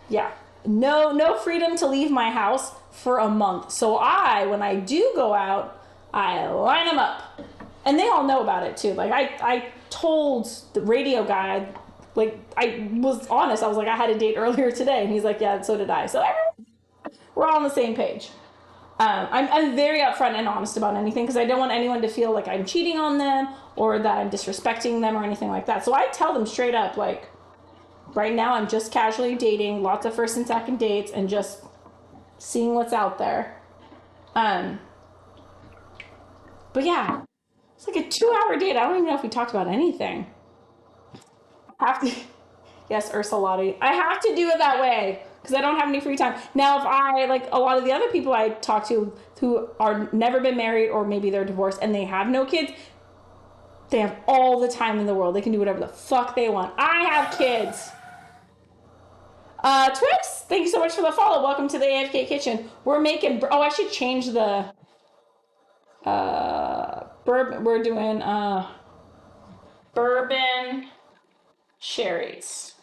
Yeah. No freedom to leave my house for a month. So when I do go out, I line them up. And they all know about it too. Like I told the radio guy, like I was honest. I was like, I had a date earlier today, and he's like, yeah, so did I. So we're all on the same page. I'm very upfront and honest about anything because I don't want anyone to feel like I'm cheating on them or that I'm disrespecting them or anything like that. So I tell them straight up, like, right now I'm just casually dating, lots of first and second dates, and just seeing what's out there. Um, but yeah, it's like a 2 hour date. I don't even know if we talked about anything. I have to, yes, Ursulati. I have to do it that way because I don't have any free time. Now, if I, like a lot of the other people I talk to who are never been married or maybe they're divorced and they have no kids, they have all the time in the world. They can do whatever the fuck they want. I have kids. Twix, thank you so much for the follow. Welcome to the AFK kitchen. We're making, I should change the, bourbon. We're doing, bourbon cherries.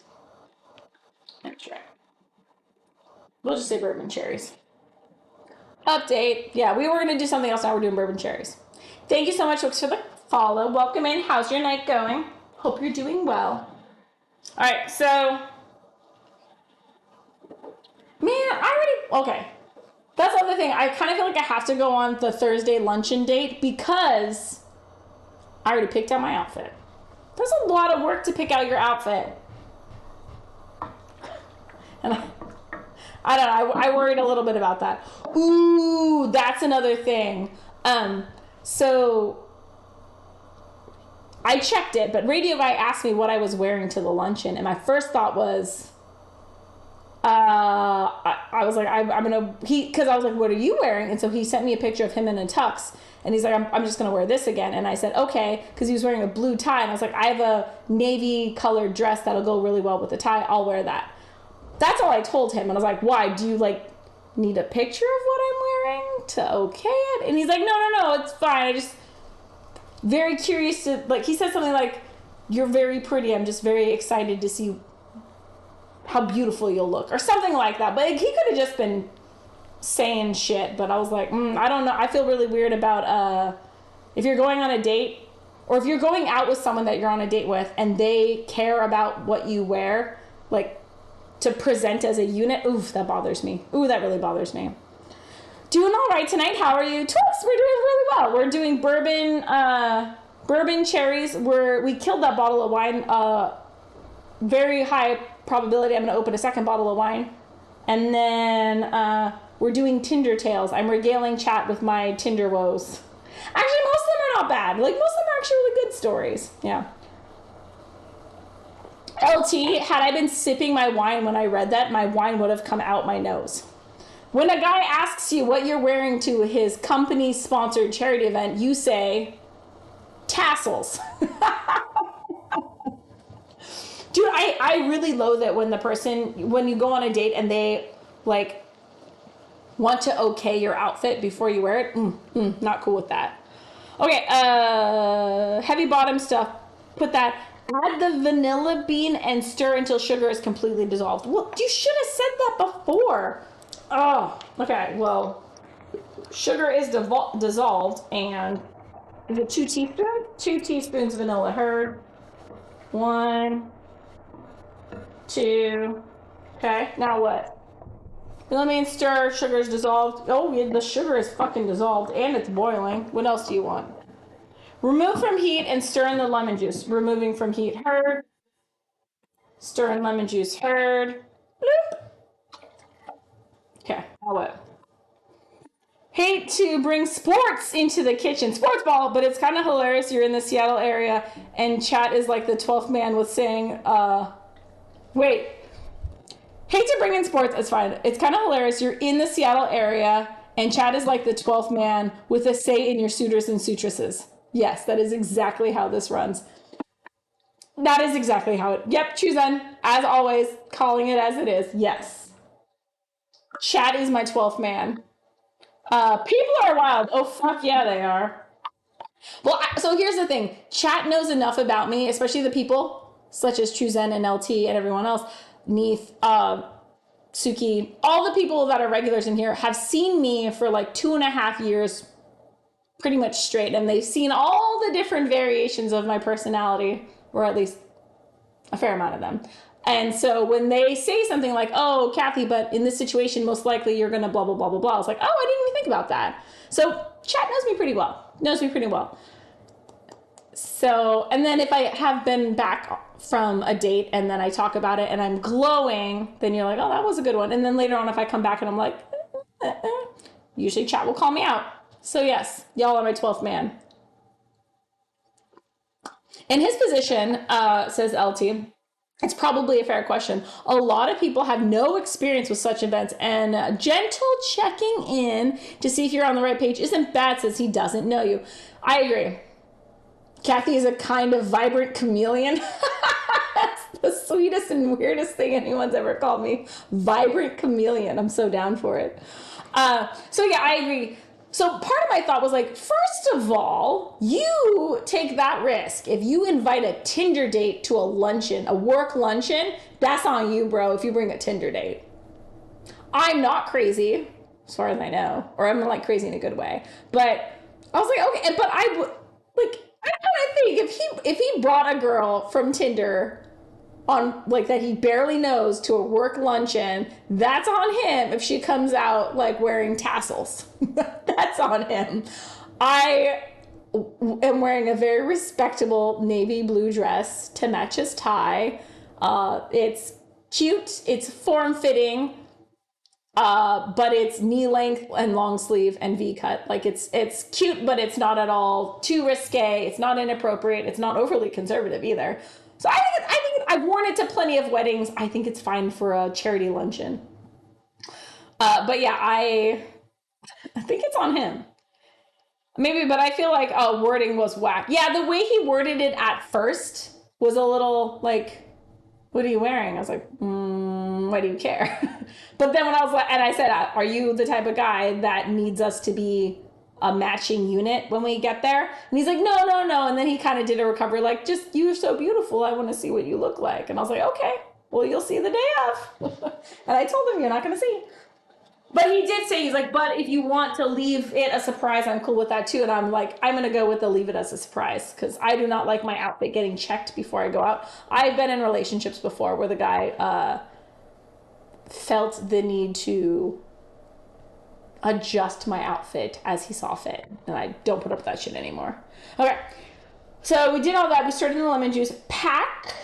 That's right. We'll just say bourbon cherries. Update. Yeah, we were going to do something else. Now we're doing bourbon cherries. Thank you so much, Twix, for the follow. Welcome in. How's your night going? Hope you're doing well. All right, so, man, okay. That's the other thing. I kind of feel like I have to go on the Thursday luncheon date because I already picked out my outfit. There's a lot of work to pick out your outfit. And I don't know. I worried a little bit about that. Ooh, that's another thing. So I checked it, but radio guy asked me what I was wearing to the luncheon, and my first thought was, I was like, because I was like, what are you wearing? And so he sent me a picture of him in a tux, and he's like, I'm just going to wear this again. And I said, okay, because he was wearing a blue tie, and I was like, I have a navy colored dress that'll go really well with the tie. I'll wear that. That's all I told him. And I was like, why? Do you, like, need a picture of what I'm wearing to okay it? And he's like, no, it's fine. I just, very curious to, like, he said something like, you're very pretty. I'm just very excited to see how beautiful you'll look, or something like that. But he could have just been saying shit. But I was like, I don't know. I feel really weird about if you're going on a date, or if you're going out with someone that you're on a date with, and they care about what you wear, like, to present as a unit. Oof, that bothers me. Ooh, that really bothers me. Doing all right tonight. How are you? Twix, we're doing really well. We're doing bourbon cherries. We killed that bottle of wine. Very high probability I'm going to open a second bottle of wine. And then we're doing Tinder tales. I'm regaling chat with my Tinder woes. Actually, most of them are not bad. Like, most of them are actually really good stories. Yeah. LT, had I been sipping my wine when I read that, my wine would have come out my nose. When a guy asks you what you're wearing to his company-sponsored charity event, you say, tassels. Dude, I really loathe it when when you go on a date and they, like, want to okay your outfit before you wear it. Not cool with that. Okay, heavy bottom stuff. Put that. Add the vanilla bean and stir until sugar is completely dissolved. Well, you should have said that before. Oh, okay. Well, sugar is dissolved, and is it 2 teaspoons? 2 teaspoons vanilla. Heard. 1, 2. Okay, now what? Vanilla bean, stir, sugar is dissolved. Oh, yeah, the sugar is fucking dissolved, and it's boiling. What else do you want? Remove from heat and stir in the lemon juice. Removing from heat, heard. Stir in lemon juice, heard. Bloop. Okay, now what? Hate to bring sports into the kitchen. Sports ball, but it's kind of hilarious. You're in the Seattle area, and chat is like the 12th man with saying, wait. Hate to bring in sports, it's fine. It's kind of hilarious. You're in the Seattle area, and chat is like the 12th man with a say in your suitors and suitresses. Yes, that is exactly how this runs. That is exactly how it... Yep, Chuzen, as always, calling it as it is. Yes. Chat is my 12th man. People are wild. Oh, fuck yeah, they are. Well, so here's the thing. Chat knows enough about me, especially the people, such as Chuzen and LT and everyone else, Neath, Suki, all the people that are regulars in here have seen me for like 2.5 years pretty much straight, and they've seen all the different variations of my personality, or at least a fair amount of them. And so when they say something like, oh, Kathy, but in this situation, most likely you're going to blah, blah, blah, blah, blah. I was like, oh, I didn't even think about that. So chat knows me pretty well. So, and then if I have been back from a date and then I talk about it and I'm glowing, then you're like, oh, that was a good one. And then later on, if I come back and I'm like, usually chat will call me out. So yes, y'all are my 12th man. In his position, says LT, it's probably a fair question. A lot of people have no experience with such events, and gentle checking in to see if you're on the right page isn't bad since he doesn't know you. I agree. Kathy is a kind of vibrant chameleon. That's the sweetest and weirdest thing anyone's ever called me. Vibrant chameleon. I'm so down for it. So yeah, I agree. So part of my thought was like, first of all, you take that risk. If you invite a Tinder date to a luncheon, a work luncheon, that's on you, bro, if you bring a Tinder date. I'm not crazy, as far as I know, or I'm like crazy in a good way. But I was like, okay, but I don't think if he brought a girl from Tinder on like that he barely knows to a work luncheon, that's on him. If she comes out like wearing tassels, that's on him. I am wearing a very respectable navy blue dress to match his tie. It's cute, it's form-fitting, but it's knee length and long sleeve and V-cut. Like it's cute, but it's not at all too risque. It's not inappropriate. It's not overly conservative either. So I think I've worn it to plenty of weddings. I think it's fine for a charity luncheon. But yeah, I think it's on him. Maybe, but I feel like wording was whack. Yeah, the way he worded it at first was a little like, what are you wearing? I was like, why do you care? But then when I was like, and I said, are you the type of guy that needs us to be a matching unit when we get there? And he's like, no. And then he kind of did a recovery, like, just, you're so beautiful. I want to see what you look like. And I was like, okay, well, you'll see the day of. And I told him, you're not going to see. But he did say, he's like, but if you want to leave it a surprise, I'm cool with that too. And I'm like, I'm going to go with the leave it as a surprise, because I do not like my outfit getting checked before I go out. I've been in relationships before where the guy felt the need to adjust my outfit as he saw fit. And I don't put up with that shit anymore. Okay. So we did all that. We started in the lemon juice. Pack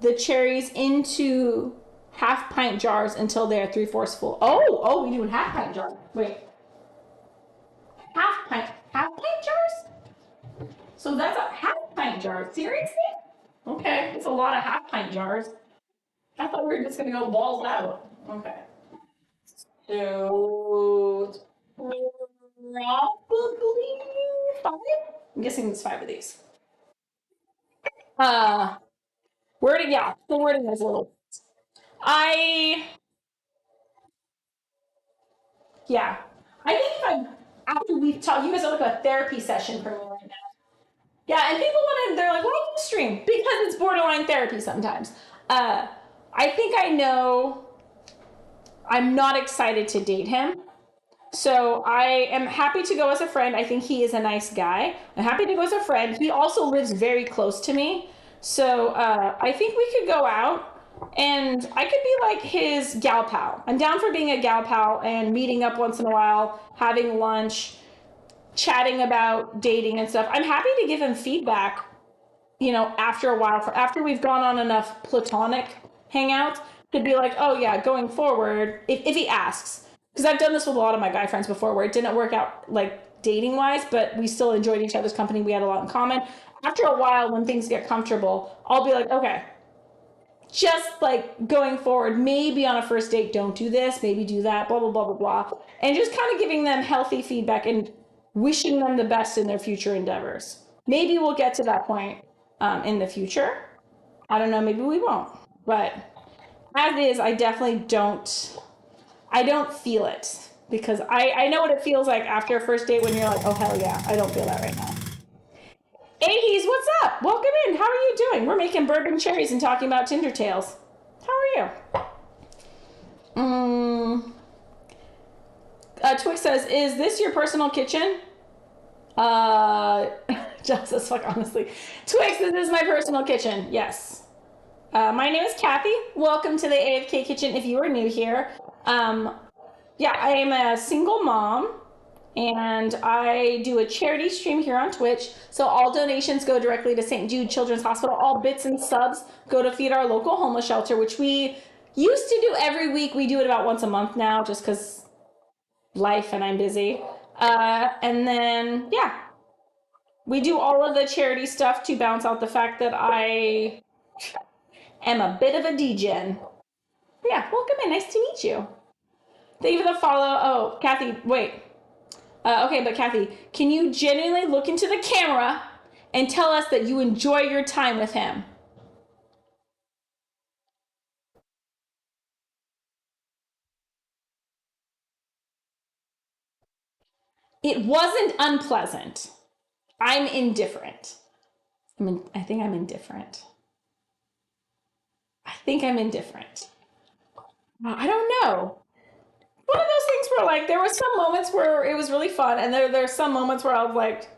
the cherries into half pint jars until they're 3/4 full. Oh, we doing half pint jars. Wait. Half pint jars? So that's a half pint jar. Seriously? Okay. It's a lot of half pint jars. I thought we were just going to go balls out. Okay. So, probably 5? I'm guessing it's 5 of these. Wording, yeah, the wording is a little. Yeah. I think after we've talked, you guys are like a therapy session for me right now. Yeah, and people want to, they're like, why do you stream? Because it's borderline therapy sometimes. I think I know I'm not excited to date him. So I am happy to go as a friend. I think he is a nice guy. I'm happy to go as a friend. He also lives very close to me. So I think we could go out and I could be like his gal pal. I'm down for being a gal pal and meeting up once in a while, having lunch, chatting about dating and stuff. I'm happy to give him feedback, after a while, after we've gone on enough platonic hangouts, to be like, oh yeah, going forward, if he asks, because I've done this with a lot of my guy friends before where it didn't work out like dating wise, but we still enjoyed each other's company. We had a lot in common. After a while, when things get comfortable, I'll be like, okay, just like going forward, maybe on a first date, don't do this, maybe do that, blah, blah, blah, blah, blah. And just kind of giving them healthy feedback and wishing them the best in their future endeavors. Maybe we'll get to that point in the future. I don't know, maybe we won't. But as is, I definitely don't feel it, because I know what it feels like after a first date when you're like, oh, hell yeah, I don't feel that right now. Ahes, what's up? Welcome in. How are you doing? We're making bourbon cherries and talking about Tinder tales. How are you? Twix says, "Is this your personal kitchen?" Uh, just as fuck, honestly. Twix, this is my personal kitchen. Yes. My name is Kathy. Welcome to the AFK kitchen. If you are new here, um, yeah, I am a single mom, and I do a charity stream here on Twitch. So all donations go directly to St. Jude Children's Hospital. All bits and subs go to feed our local homeless shelter, which we used to do every week. We do it about once a month now, just because life and I'm busy. And then, yeah, we do all of the charity stuff to balance out the fact that I am a bit of a degen. Yeah, welcome in. Nice to meet you. Thank you for the follow. Oh, Kathy, wait. Okay, but Kathy, can you genuinely look into the camera and tell us that you enjoy your time with him? It wasn't unpleasant. I'm indifferent. I think I'm indifferent. I think I'm indifferent. I don't know. One of those things where like there were some moments where it was really fun, and there's some moments where I was like,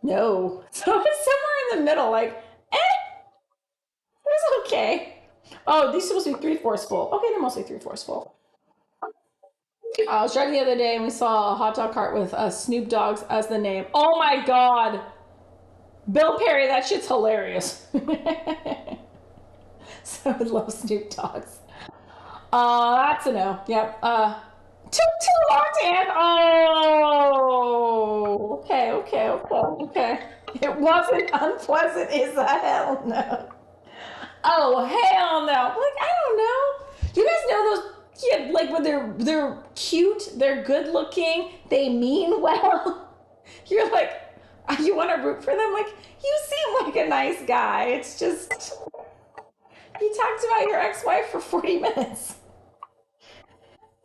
no. So it's somewhere in the middle, like, eh, it was okay. Oh, these are supposed to be 3/4 full. Okay, they're mostly 3/4 full. I was driving the other day and we saw a hot dog cart with Snoop Dogg's as the name. Oh my god, Bill Perry, that shit's hilarious. So I would love Snoop Dogg's. That's a no. Yep. Too long to end. Oh, okay. It wasn't unpleasant. Is a hell no. Oh hell no. Like I don't know. Do you guys know those? Yeah, like when they're cute, they're good looking, they mean well. You're like, you want to root for them. Like you seem like a nice guy. It's just you talked about your ex-wife for 40 minutes.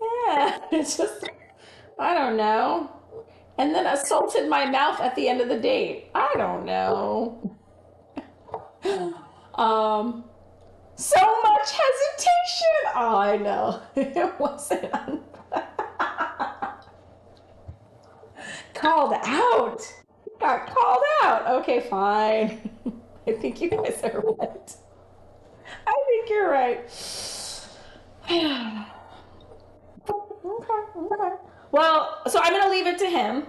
Yeah, it's just, I don't know. And then assaulted my mouth at the end of the date. I don't know. Um, so much hesitation. Oh, I know. It wasn't called out. Got called out. Okay, fine. I think you guys are right. I think you're right. Okay. Well, so I'm going to leave it to him.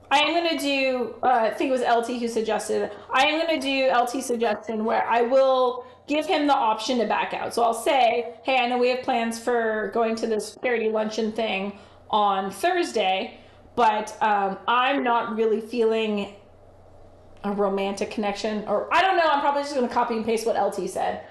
I am going to do, I think it was LT who suggested it. I am going to do LT's suggestion where I will give him the option to back out. So I'll say, hey, I know we have plans for going to this charity luncheon thing on Thursday, but I'm not really feeling a romantic connection. Or I don't know, I'm probably just going to copy and paste what LT said.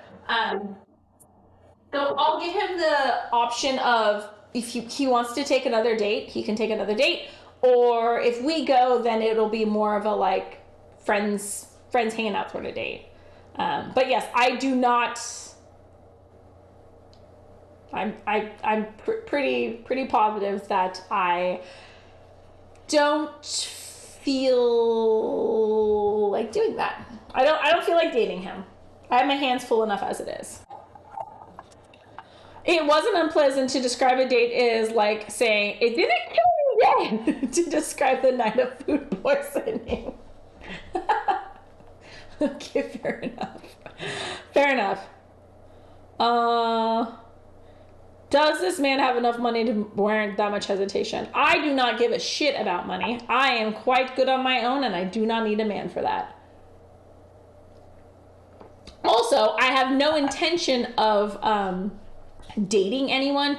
So I'll give him the option of if he wants to take another date, he can take another date. Or if we go, then it'll be more of a like friends hanging out sort of date. But yes, I do not. I'm pretty positive that I don't feel like doing that. I don't feel like dating him. I have my hands full enough as it is. It wasn't unpleasant to describe a date is like saying it didn't kill me yet to describe the night of food poisoning. Okay, fair enough. Fair enough. Does this man have enough money to warrant that much hesitation? I do not give a shit about money. I am quite good on my own, and I do not need a man for that. Also, I have no intention of dating anyone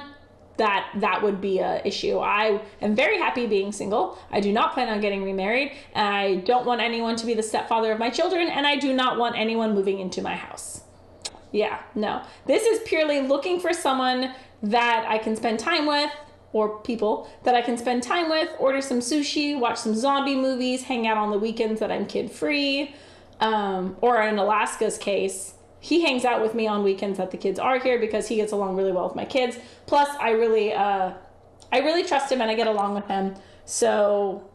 that would be a issue. I am very happy being single. I do not plan on getting remarried. I don't want anyone to be the stepfather of my children, and I do not want anyone moving into my house. Yeah, no. This is purely looking for someone that I can spend time with, or people that I can spend time with, order some sushi, watch some zombie movies, hang out on the weekends that I'm kid free. Or in Alaska's case, he hangs out with me on weekends that the kids are here because he gets along really well with my kids. Plus, I really trust him and I get along with him. So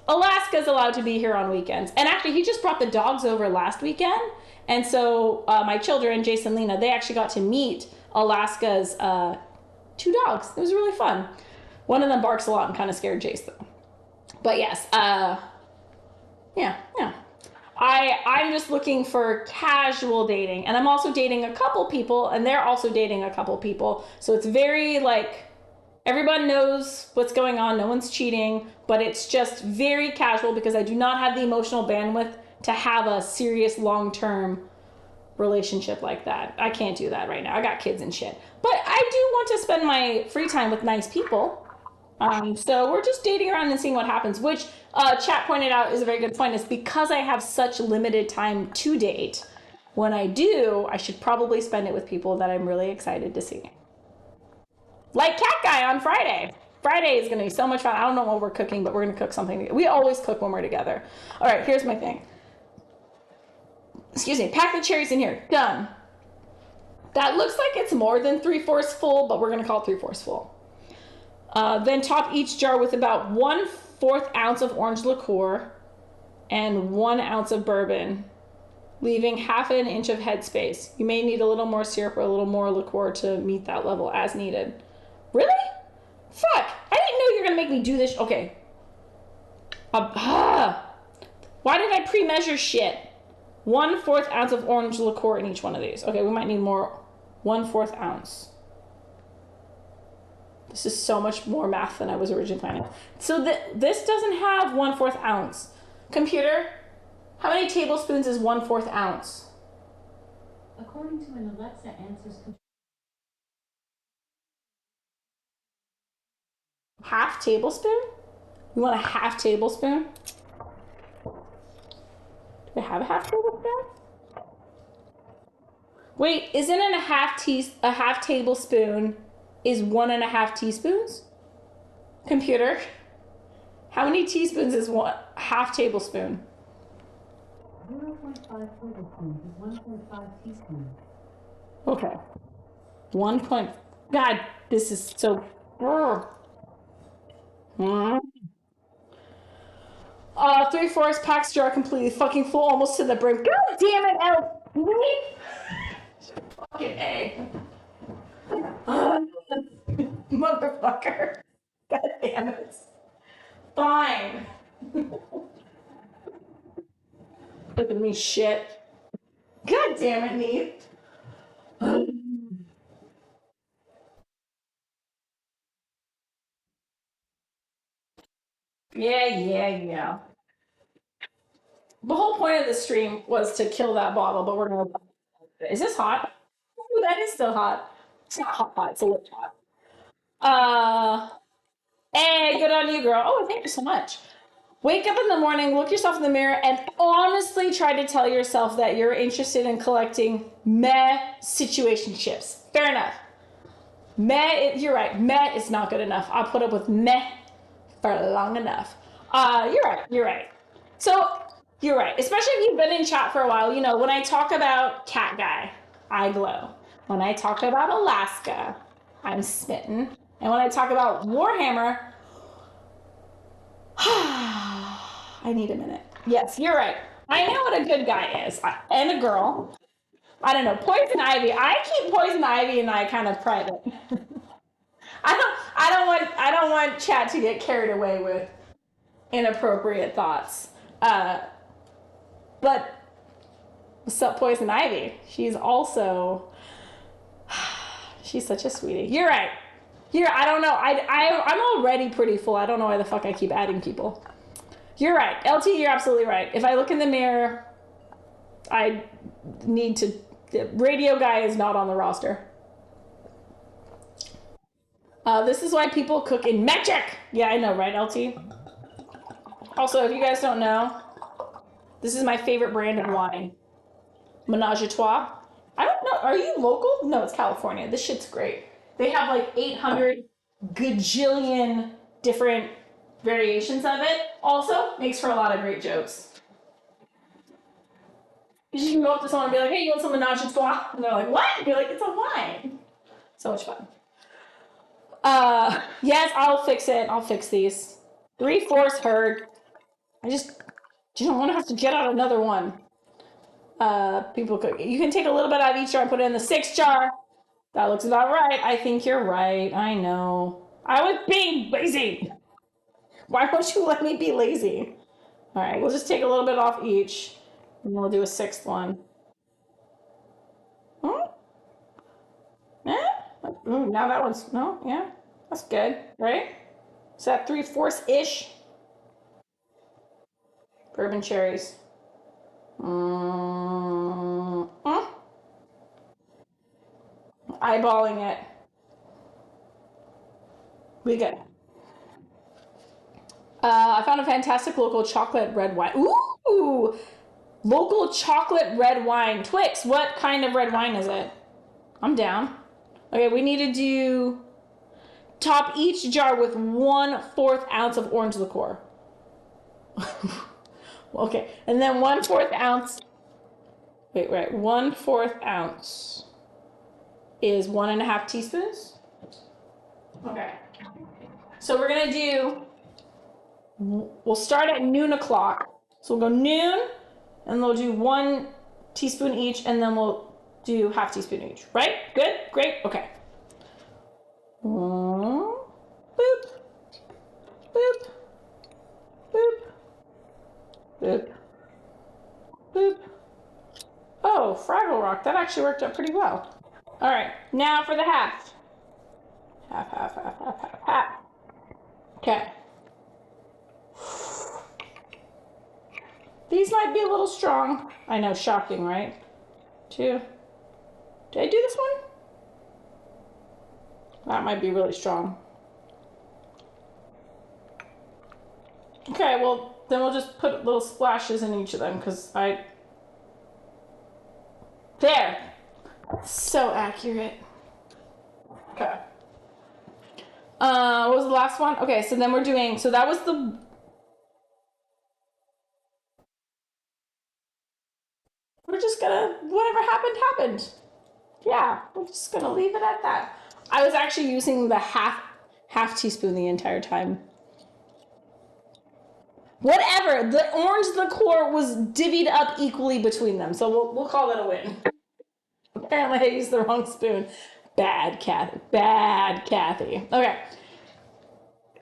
Alaska's allowed to be here on weekends. And actually, he just brought the dogs over last weekend. And so my children, Jason and Lena, they actually got to meet Alaska's 2 dogs. It was really fun. One of them barks a lot and kind of scared Jace though. But yes, yeah, yeah. I'm just looking for casual dating, and I'm also dating a couple people, and they're also dating a couple people. So it's very like everyone knows what's going on. No one's cheating, but it's just very casual because I do not have the emotional bandwidth to have a serious long-term relationship like that. I can't do that right now. I got kids and shit. But I do want to spend my free time with nice people. So we're just dating around and seeing what happens, which chat pointed out is a very good point. Is because I have such limited time to date. When I do, I should probably spend it with people that I'm really excited to see. Like Cat Guy on Friday. Friday is going to be so much fun. I don't know what we're cooking, but we're going to cook something. We always cook when we're together. All right, here's my thing. Excuse me, pack the cherries in here. Done. That looks like it's more than 3/4 full, but we're going to call it 3/4 full. Then top each jar with about 1/4 ounce of orange liqueur and 1 ounce of bourbon, leaving half an inch of headspace. You may need a little more syrup or a little more liqueur to meet that level as needed. Really? Fuck! I didn't know you were gonna make me do this. Okay. Why did I pre-measure shit? 1/4 ounce of orange liqueur in each one of these. Okay, we might need more. 1/4 ounce. This is so much more math than I was originally planning. So this doesn't have 1/4 ounce. Computer, how many tablespoons is 1/4 ounce? According to an Alexa answers. Half tablespoon? You want a half tablespoon? Do I have a half tablespoon? Wait, isn't it a half tablespoon is 1.5 teaspoons? Computer, how many teaspoons is one half tablespoon? 0.5 tablespoons is 1.5 teaspoons. Okay. 1 point. God, this is so. Mm. 3/4 packs jar completely fucking full, almost to the brim. God damn it, L. Fucking A. Motherfucker. God damn it. Fine. Look at me shit. God damn it, Neith. Yeah. The whole point of the stream was to kill that bottle, but we're gonna. Is this hot? Ooh, that is still hot. It's not hot, it's a little hot. Uh, hey, good on you, girl. Oh, thank you so much. Wake up in the morning, look yourself in the mirror, and honestly try to tell yourself that you're interested in collecting meh situationships. Fair enough. Meh, you're right. Meh is not good enough. I'll put up with meh for long enough. You're right. So, you're right. Especially if you've been in chat for a while. You know, when I talk about Cat Guy, I glow. When I talk about Alaska, I'm smitten. And when I talk about Warhammer, I need a minute. Yes, you're right. I know what a good guy is. And a girl. I don't know. Poison Ivy. I keep Poison Ivy and I kind of private. I don't want chat to get carried away with inappropriate thoughts. But what's up, Poison Ivy? She's also she's such a sweetie. You're right. I don't know. I'm already pretty full. I don't know why the fuck I keep adding people. You're right. LT, you're absolutely right. If I look in the mirror, I need to. The radio guy is not on the roster. This is why people cook in metric. Yeah, I know, right, LT? Also, if you guys don't know, this is my favorite brand of wine. Menage a Trois. I don't know. Are you local? No, it's California. This shit's great. They have like 800 gajillion different variations of it. Also, makes for a lot of great jokes. You can go up to someone and be like, hey, you want some Menage a Trois? And they're like, what? And you're like, it's a wine. So much fun. Yes, I'll fix it. I'll fix these. 3/4 heard. I just don't want to have to get out another one. People cook. You can take a little bit out of each jar and put it in the 6 jar. That looks about right. I think you're right. I know. I was being lazy. Why won't you let me be lazy? All right, we'll just take a little bit off each, and we'll do a sixth one. Hmm? Eh? Ooh, now that one's, no, yeah, that's good, right? Is that 3/4-ish? Bourbon cherries. Mm. Eyeballing it. We good. I found a fantastic local chocolate red wine. Ooh! Local chocolate red wine. Twix, what kind of red wine is it? I'm down. Okay, we need to do top each jar with 1/4 ounce of orange liqueur. Okay, and then 1/4 ounce. Wait, right. 1/4 ounce is 1.5 teaspoons. Okay. So we're gonna do. We'll start at noon o'clock. So we'll go noon, and we'll do 1 teaspoon each, and then we'll do half teaspoon each. Right? Good? Great? Okay. Boop. Boop. Boop. Boop. Boop. Oh, Fraggle Rock. That actually worked out pretty well. All right. Now for the half. Half. Okay. These might be a little strong. I know, shocking, right? 2. Did I do this one? That might be really strong. Okay, well, then we'll just put little splashes in each of them because I. There! So accurate. Okay. What was the last one? Okay, so then we're doing. So that was the. We're just gonna. Whatever happened. Yeah, we're just gonna leave it at that. I was actually using the half teaspoon the entire time. Whatever. The orange liqueur was divvied up equally between them, so we'll call that a win. Apparently, I used the wrong spoon. Bad Kathy. Bad Kathy. Okay.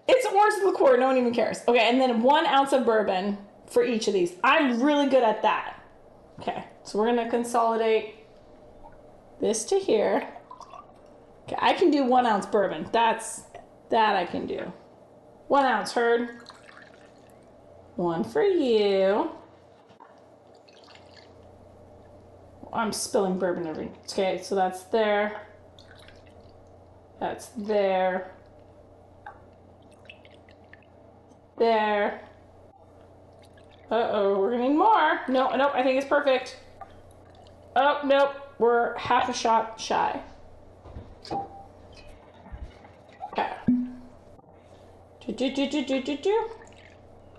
It's orange liqueur. No one even cares. Okay, and then 1 ounce of bourbon for each of these. I'm really good at that. Okay, so we're gonna consolidate this to here. Okay, I can do 1 ounce bourbon. That I can do. 1 ounce, heard. 1 for you. I'm spilling bourbon every. Okay, so that's there. That's there. There. Uh-oh, we're gonna need more. No, nope, I think it's perfect. Oh, nope, we're half a shot shy. Okay.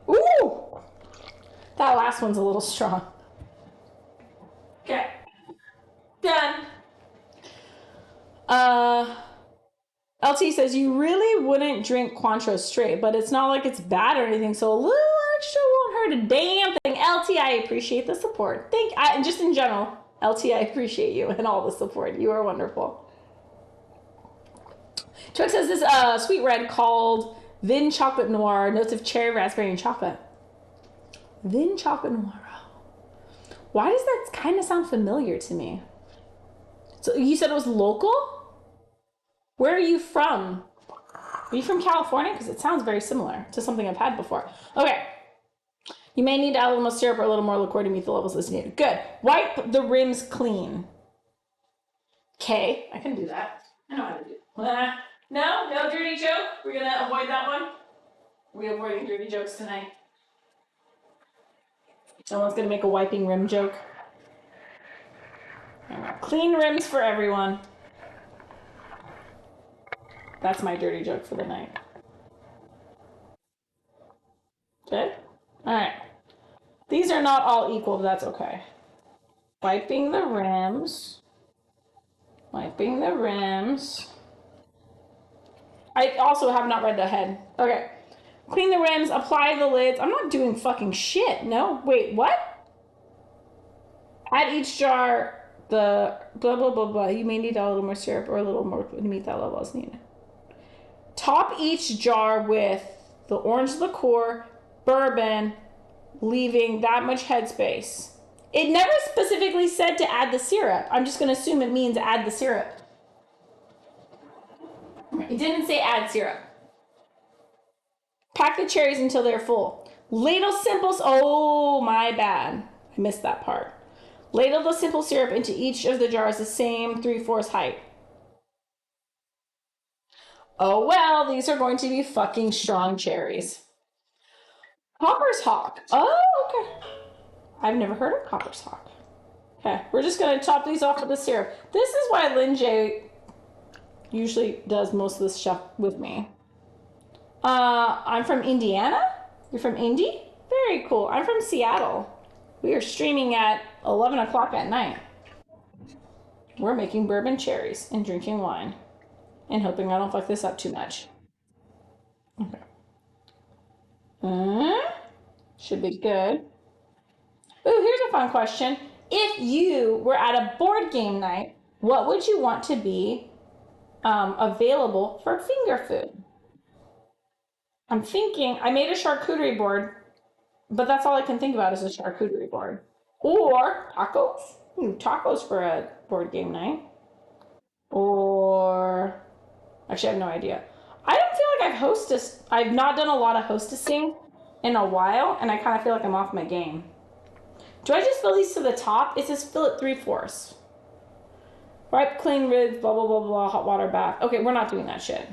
Ooh! That last one's a little strong. Okay. Done. LT says you really wouldn't drink Cointreau straight, but it's not like it's bad or anything, so a little extra won't hurt a damn thing. LT, I appreciate the support. Just in general, LT, I appreciate you and all the support. You are wonderful. Twix says this sweet red called Vin Chocolate Noir, notes of cherry, raspberry, and chocolate. Vin Chocolate Noir. Why does that kind of sound familiar to me? So you said it was local? Where are you from? Are you from California? Because it sounds very similar to something I've had before. Okay. You may need to add a little more syrup or a little more liqueur to meet the levels as needed. Good. Wipe the rims clean. Okay, I can do that. I know how to do it. No dirty joke? We're going to avoid that one? We're avoiding dirty jokes tonight. No one's going to make a wiping rim joke. Clean rims for everyone. That's my dirty joke for the night. Okay? Alright. These are not all equal, but that's okay. Wiping the rims. Wiping the rims. I also have not read ahead. Okay. Clean the rims, apply the lids. I'm not doing fucking shit. No? Wait, what? Add each jar the blah, blah, blah, blah. You may need a little more syrup or a little more to meet that level as needed. Top each jar with the orange liqueur, bourbon, leaving that much headspace. It never specifically said to add the syrup. I'm just going to assume it means add the syrup. It didn't say add syrup. Pack the cherries until they're full. Ladle simple. Oh, my bad. I missed that part. Ladle the simple syrup into each of the jars the same 3/4 height. Oh, well, these are going to be fucking strong cherries. Copper's Hawk. Oh, okay. I've never heard of Copper's Hawk. Okay, we're just going to top these off with the syrup. This is why Lynn J usually does most of this stuff with me. I'm from Indiana. You're from Indy? Very cool. I'm from Seattle. We are streaming at 11 o'clock at night. We're making bourbon cherries and drinking wine. And hoping I don't fuck this up too much. Okay. Should be good. Ooh, here's a fun question. If you were at a board game night, what would you want to be available for finger food? I'm thinking, I made a charcuterie board, but that's all I can think about is a charcuterie board. Or tacos. Tacos for a board game night. Or, actually I have no idea. I don't feel like I've not done a lot of hostessing in a while, and I kind of feel like I'm off my game. Do I just fill these to the top? It says fill it 3/4. Ripe, clean ribs, blah, blah, blah, blah, hot water bath. Okay, we're not doing that shit.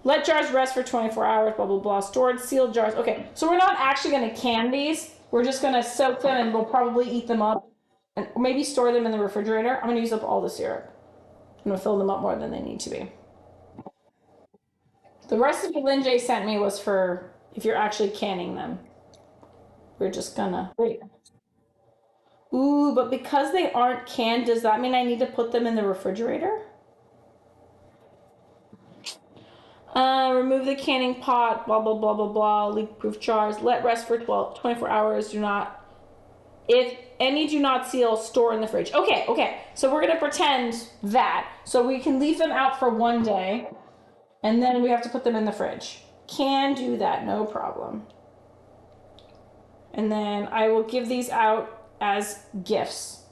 Let jars rest for 24 hours, blah, blah, blah. Stored, sealed jars. Okay, so we're not actually going to can these. We're just going to soak them and we'll probably eat them up and maybe store them in the refrigerator. I'm going to use up all the syrup. I'm going to fill them up more than they need to be. The recipe Lynn J sent me was for if you're actually canning them. We're just going to wait. Ooh, but because they aren't canned, does that mean I need to put them in the refrigerator? Remove the canning pot, blah, blah, blah, blah, blah, leak-proof jars. Let rest for 24 hours. If any do not seal, store in the fridge. Okay. So we're going to pretend that. So we can leave them out for one day, and then we have to put them in the fridge. Can do that, no problem. And then I will give these out as gifts,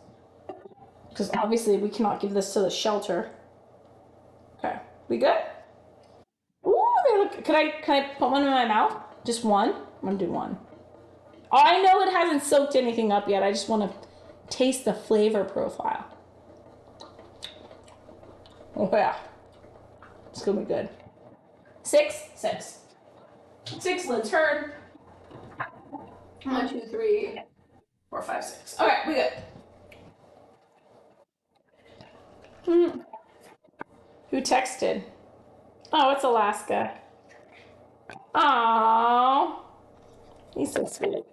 because obviously we cannot give this to the shelter. Okay, we good? Ooh, they look. Can I put one in my mouth? Just one? I'm gonna do one. I know it hasn't soaked anything up yet. I just want to taste the flavor profile. Oh yeah, it's gonna be good. Six lids heard. 1, 2, 3, 4, 5, 6. Okay, we good. Who texted? Oh, it's Alaska. Aww. He's so sweet.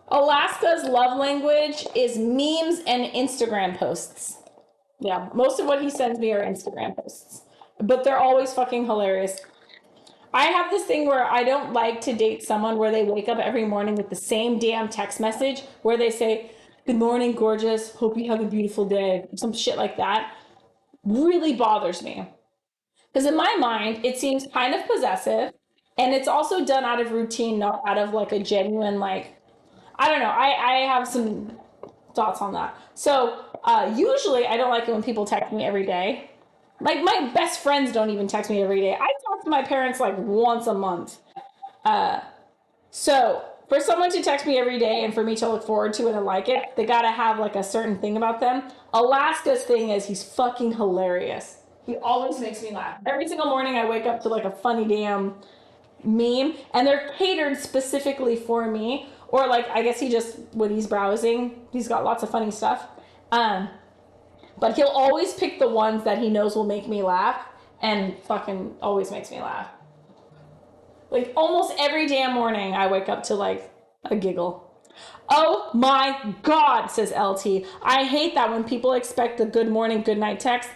Alaska's love language is memes and Instagram posts. Yeah, most of what he sends me are Instagram posts. But they're always fucking hilarious. I have this thing where I don't like to date someone where they wake up every morning with the same damn text message where they say, "Good morning, gorgeous. Hope you have a beautiful day." Some shit like that. Really bothers me. Because in my mind, it seems kind of possessive. And it's also done out of routine, not out of like a genuine, like, I don't know. I have some thoughts on that. So usually I don't like it when people text me every day. Like my best friends don't even text me every day. I talk to my parents like once a month. So for someone to text me every day and for me to look forward to it and like it, they gotta have like a certain thing about them. Alaska's thing is he's fucking hilarious. He always makes me laugh. Every single morning I wake up to like a funny damn meme, and they're catered specifically for me. Or like, I guess he just, when he's browsing, he's got lots of funny stuff. But he'll always pick the ones that he knows will make me laugh, and fucking always makes me laugh. Like almost every damn morning I wake up to like a giggle. Oh my God, says LT. I hate that when people expect a good morning, good night text.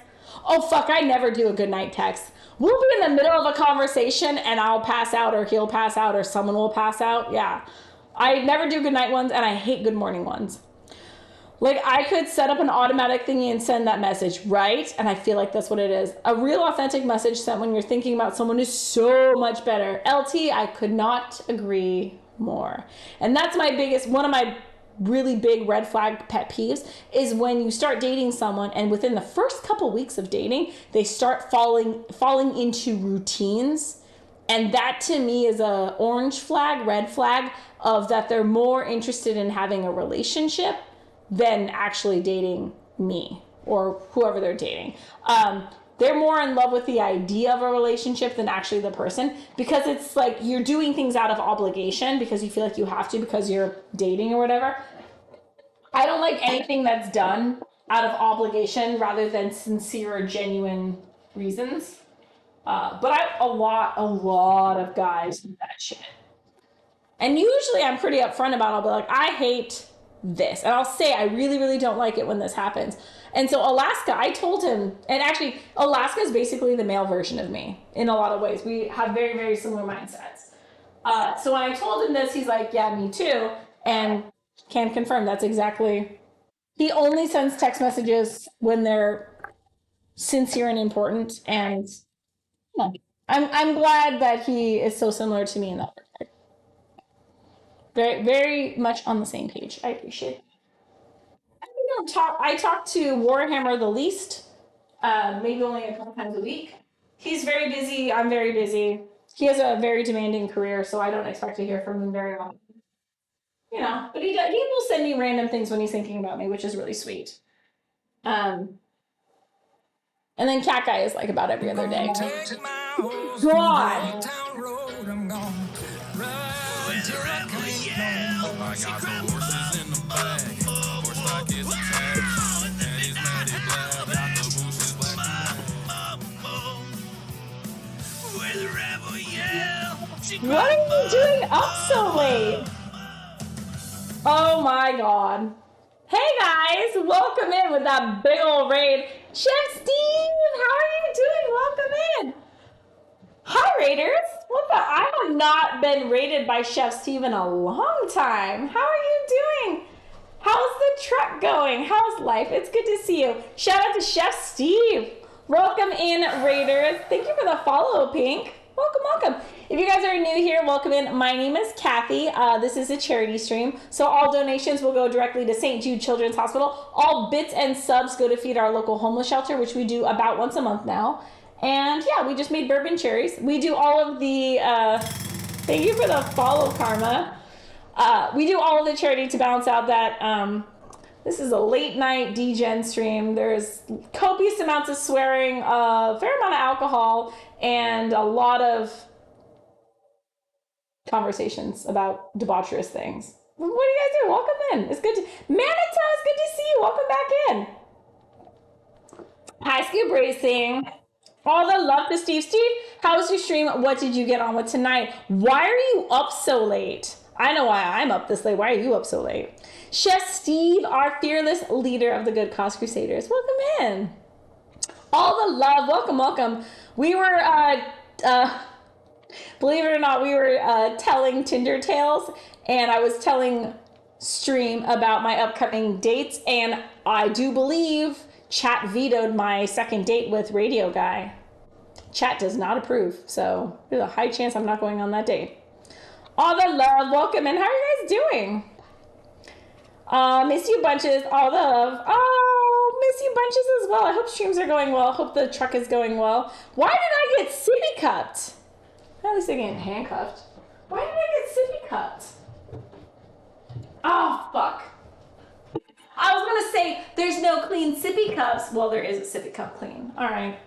Oh fuck, I never do a good night text. We'll be in the middle of a conversation and I'll pass out or he'll pass out or someone will pass out. Yeah. I never do good night ones and I hate good morning ones. Like, I could set up an automatic thingy and send that message, right? And I feel like that's what it is. A real authentic message sent when you're thinking about someone is so much better. LT, I could not agree more. And that's one of my really big red flag pet peeves is when you start dating someone and within the first couple weeks of dating, they start falling into routines. And that to me is a orange flag, red flag of that they're more interested in having a relationship than actually dating me or whoever they're dating. They're more in love with the idea of a relationship than actually the person, because it's like you're doing things out of obligation because you feel like you have to because you're dating or whatever. I don't like anything that's done out of obligation rather than sincere or genuine reasons. But a lot of guys do that shit. And usually I'm pretty upfront about it. I'll be like, I hate this. And I'll say, I really, really don't like it when this happens. And so Alaska, I told him, and actually, Alaska is basically the male version of me in a lot of ways. We have very, very similar mindsets. So when I told him this, he's like, yeah, me too. And can confirm that's exactly. He only sends text messages when they're sincere and important. And yeah, I'm glad that he is so similar to me in that regard. Very, very much on the same page. I appreciate it. I talk to Warhammer the least, maybe only a couple times a week. He's very busy. I'm very busy. He has a very demanding career, so I don't expect to hear from him very often. But he will send me random things when he's thinking about me, which is really sweet. Um, and then Cat Guy is like about every other day. God. What are you doing up so late? Oh my god. Hey guys, welcome in with that big old raid. Chef Steve, how are you doing? Welcome in. Hi raiders. What the? I have not been raided by Chef Steve in a long time. How are you doing? How's the truck going? How's life? It's good to see you. Shout out to Chef Steve. Welcome in, raiders. Thank you for the follow, Pink. Welcome. If you guys are new here, welcome in. My name is Kathy. This is a charity stream, so all donations will go directly to St. Jude Children's Hospital. All bits and subs go to feed our local homeless shelter, which we do about once a month now. And yeah, we just made bourbon cherries. We do all of the, thank you for the follow, Karma. We do all of the charity to balance out that, this is a late night DGen stream. There's copious amounts of swearing, a fair amount of alcohol, and a lot of conversations about debaucherous things. What do you guys do? Welcome in. It's good to Manita, it's good to see you. Welcome back in. Hi, Scoop Racing. All the love to Steve. Steve, how was your stream? What did you get on with tonight? Why are you up so late? I know why I'm up this late. Why are you up so late? Chef Steve, our fearless leader of the Good Cause Crusaders. Welcome in. All the love. Welcome. We were, believe it or not, we were telling Tinder tales, and I was telling Stream about my upcoming dates, and I do believe Chat vetoed my second date with Radio Guy. Chat does not approve, so there's a high chance I'm not going on that date. All the love. Welcome in. How are you guys doing? Miss you bunches. All the love. Oh, miss you bunches as well. I hope streams are going well. Hope the truck is going well. Why did I get sippy cupped? At least I get handcuffed. Why did I get sippy cupped? Oh, fuck. I was gonna say there's no clean sippy cups. Well, there is a sippy cup clean. All right.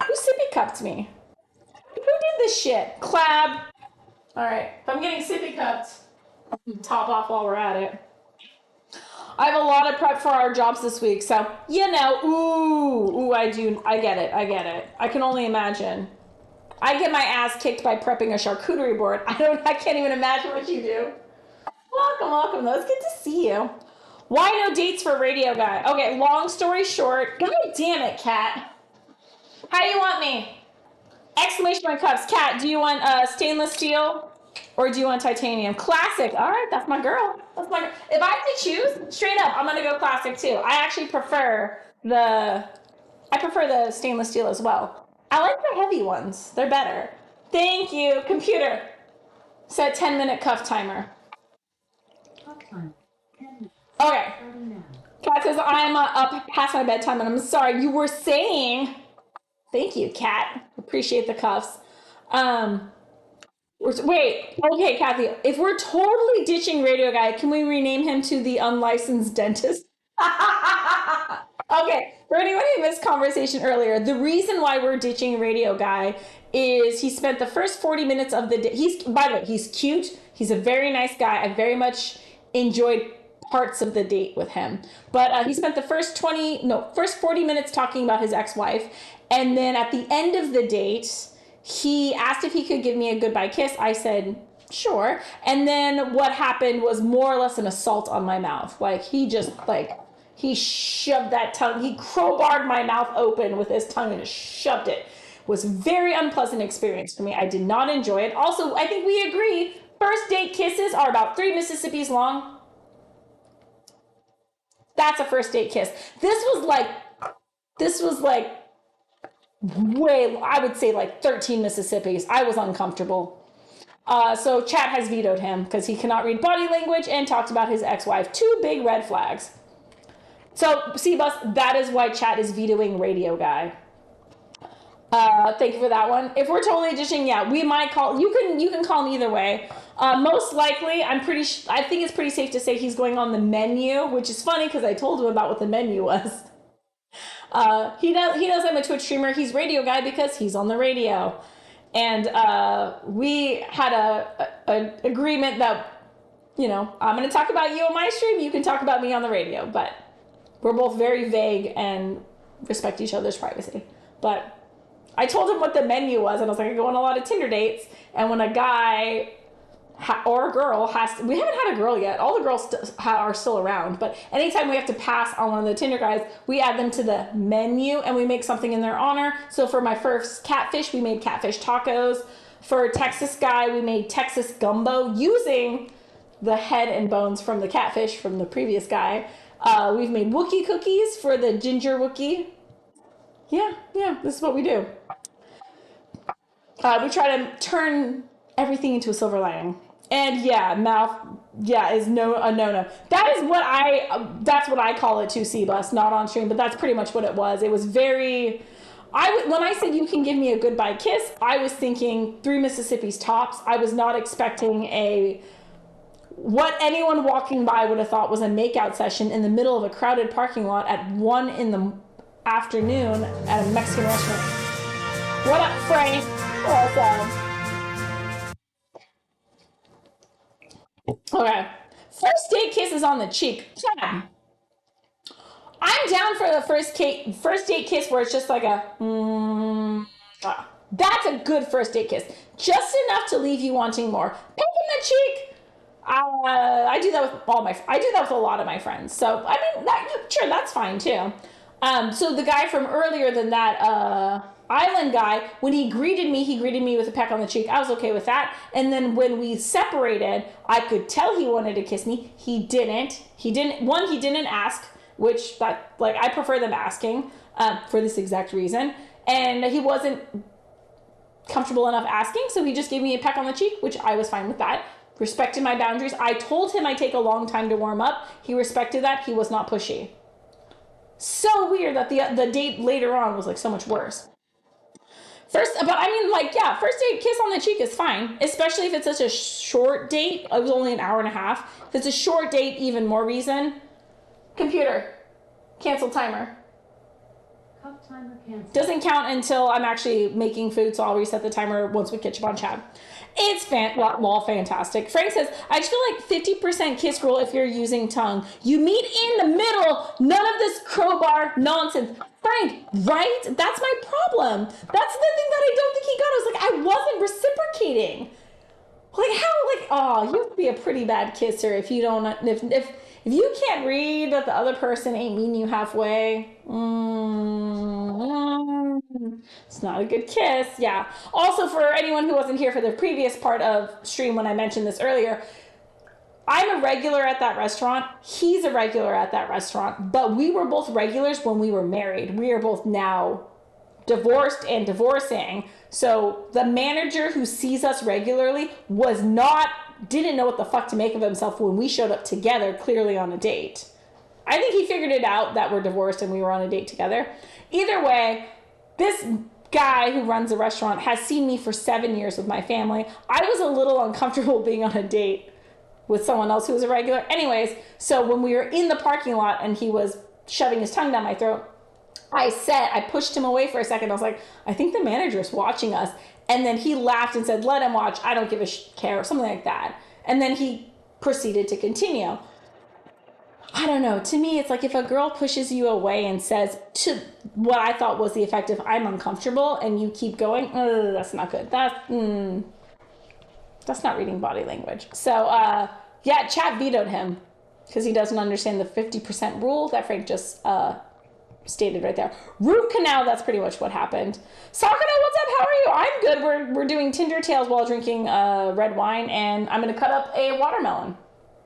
Who sippy cupped me? Who did this shit? Clab. All right. If I'm getting sippy cupped, top off while we're at it. I have a lot of prep for our jobs this week, so I do. I get it. I can only imagine. I get my ass kicked by prepping a charcuterie board. I can't even imagine what you do. Welcome. Though. It's good to see you. Why no dates for Radio Guy? Okay, long story short. God damn it, Cat. How do you want me? Exclamation mark cups. Cat, do you want stainless steel or do you want titanium? Classic. All right, that's my girl. That's my girl. If I have to choose, straight up, I'm gonna go classic too. I actually prefer the stainless steel as well. I like the heavy ones. They're better. Thank you, computer. Set 10-minute cuff timer. Cuff time. 10 minutes. Okay. Starting now. Kat says I'm up past my bedtime, and I'm sorry. You were saying. Thank you, Kat. Appreciate the cuffs. Wait. Okay, Kathy. If we're totally ditching Radio Guy, can we rename him to the unlicensed dentist? Okay, for anyone who missed conversation earlier, the reason why we're ditching Radio Guy is he spent the first 40 minutes of the day. By the way, he's cute. He's a very nice guy. I very much enjoyed parts of the date with him. But he spent the first 40 minutes talking about his ex-wife. And then at the end of the date, he asked if he could give me a goodbye kiss. I said, sure. And then what happened was more or less an assault on my mouth. Like he shoved that tongue, he crowbarred my mouth open with his tongue and just shoved it. It was a very unpleasant experience for me. I did not enjoy it. Also, I think we agree, first date kisses are about 3 Mississippis long. That's a first date kiss. This was like way, I would say like 13 Mississippis. I was uncomfortable. So chat has vetoed him because he cannot read body language and talked about his ex-wife. 2 big red flags. So, Selepas, that is why chat is vetoing Radio Guy. Thank you for that one. If we're totally ditching, yeah, we might call. You can call him either way. Most likely, I think it's pretty safe to say he's going on the menu, which is funny because I told him about what the menu was. He knows I'm a Twitch streamer. He's Radio Guy because he's on the radio, and we had a agreement that, I'm going to talk about you on my stream. You can talk about me on the radio, but we're both very vague and respect each other's privacy. But I told him what the menu was, and I was like, I go on a lot of Tinder dates, and when a guy or a girl we haven't had a girl yet. All the girls are still around, but anytime we have to pass on one of the Tinder guys, we add them to the menu and we make something in their honor. So for my first catfish, we made catfish tacos. For a Texas guy, we made Texas gumbo using the head and bones from the catfish from the previous guy. We've made Wookiee cookies for the ginger Wookiee. Yeah, this is what we do. We try to turn everything into a silver lining. And yeah, mouth, is a no-no. That's what I call it too, Selepas, not on stream, but that's pretty much what it was. It was very, when I said you can give me a goodbye kiss, I was thinking 3 Mississippis tops. I was not expecting what anyone walking by would have thought was a makeout session in the middle of a crowded parking lot at 1 in the afternoon at a Mexican restaurant. What up, Frank? Awesome. Okay. First date kiss is on the cheek. Yeah. I'm down for the first date kiss where it's just like that's a good first date kiss. Just enough to leave you wanting more. Pick in the cheek. I do that with a lot of my friends. So I mean, sure, that's fine too. So the guy from earlier than that, island guy, when he greeted me with a peck on the cheek. I was okay with that. And then when we separated, I could tell he wanted to kiss me. He didn't ask, which I prefer them asking, for this exact reason. And he wasn't comfortable enough asking, so he just gave me a peck on the cheek, which I was fine with that. Respected my boundaries. I told him I take a long time to warm up. He respected that. He was not pushy. So weird that the date later on was so much worse. First date kiss on the cheek is fine, especially if it's such a short date. It was only an hour and a half. If it's a short date, even more reason. Computer, cancel timer. Cuff timer canceled. Doesn't count until I'm actually making food, so I'll reset the timer once we catch up on chat. It's fantastic. Frank says, I just feel like 50% kiss rule if you're using tongue. You meet in the middle. None of this crowbar nonsense. Frank, right? That's my problem. That's the thing that I don't think he got. I was I wasn't reciprocating. You have to be a pretty bad kisser if you don't, if you can't read that the other person ain't meeting you halfway. It's not a good kiss. Yeah. Also, for anyone who wasn't here for the previous part of stream when I mentioned this earlier, I'm a regular at that restaurant. He's a regular at that restaurant, but we were both regulars when we were married. We are both now divorced and divorcing. So the manager who sees us regularly didn't know what the fuck to make of himself when we showed up together, clearly on a date. I think he figured it out that we're divorced and we were on a date together. Either way, this guy who runs the restaurant has seen me for 7 years with my family. I was a little uncomfortable being on a date with someone else who was a regular. Anyways, so when we were in the parking lot and he was shoving his tongue down my throat, I pushed him away for a second. I was like, I think the manager's watching us. And then he laughed and said, let him watch. I don't give a care, something like that. And then he proceeded to continue. I don't know. To me, it's like if a girl pushes you away and says to what I thought was the effect of I'm uncomfortable and you keep going, that's not good. That's not reading body language. So, yeah, chat vetoed him because he doesn't understand the 50% rule that Frank just stated right there. Root canal, that's pretty much what happened. Sakura, what's up? How are you? I'm good. We're doing Tinder Tales while drinking red wine, and I'm going to cut up a watermelon.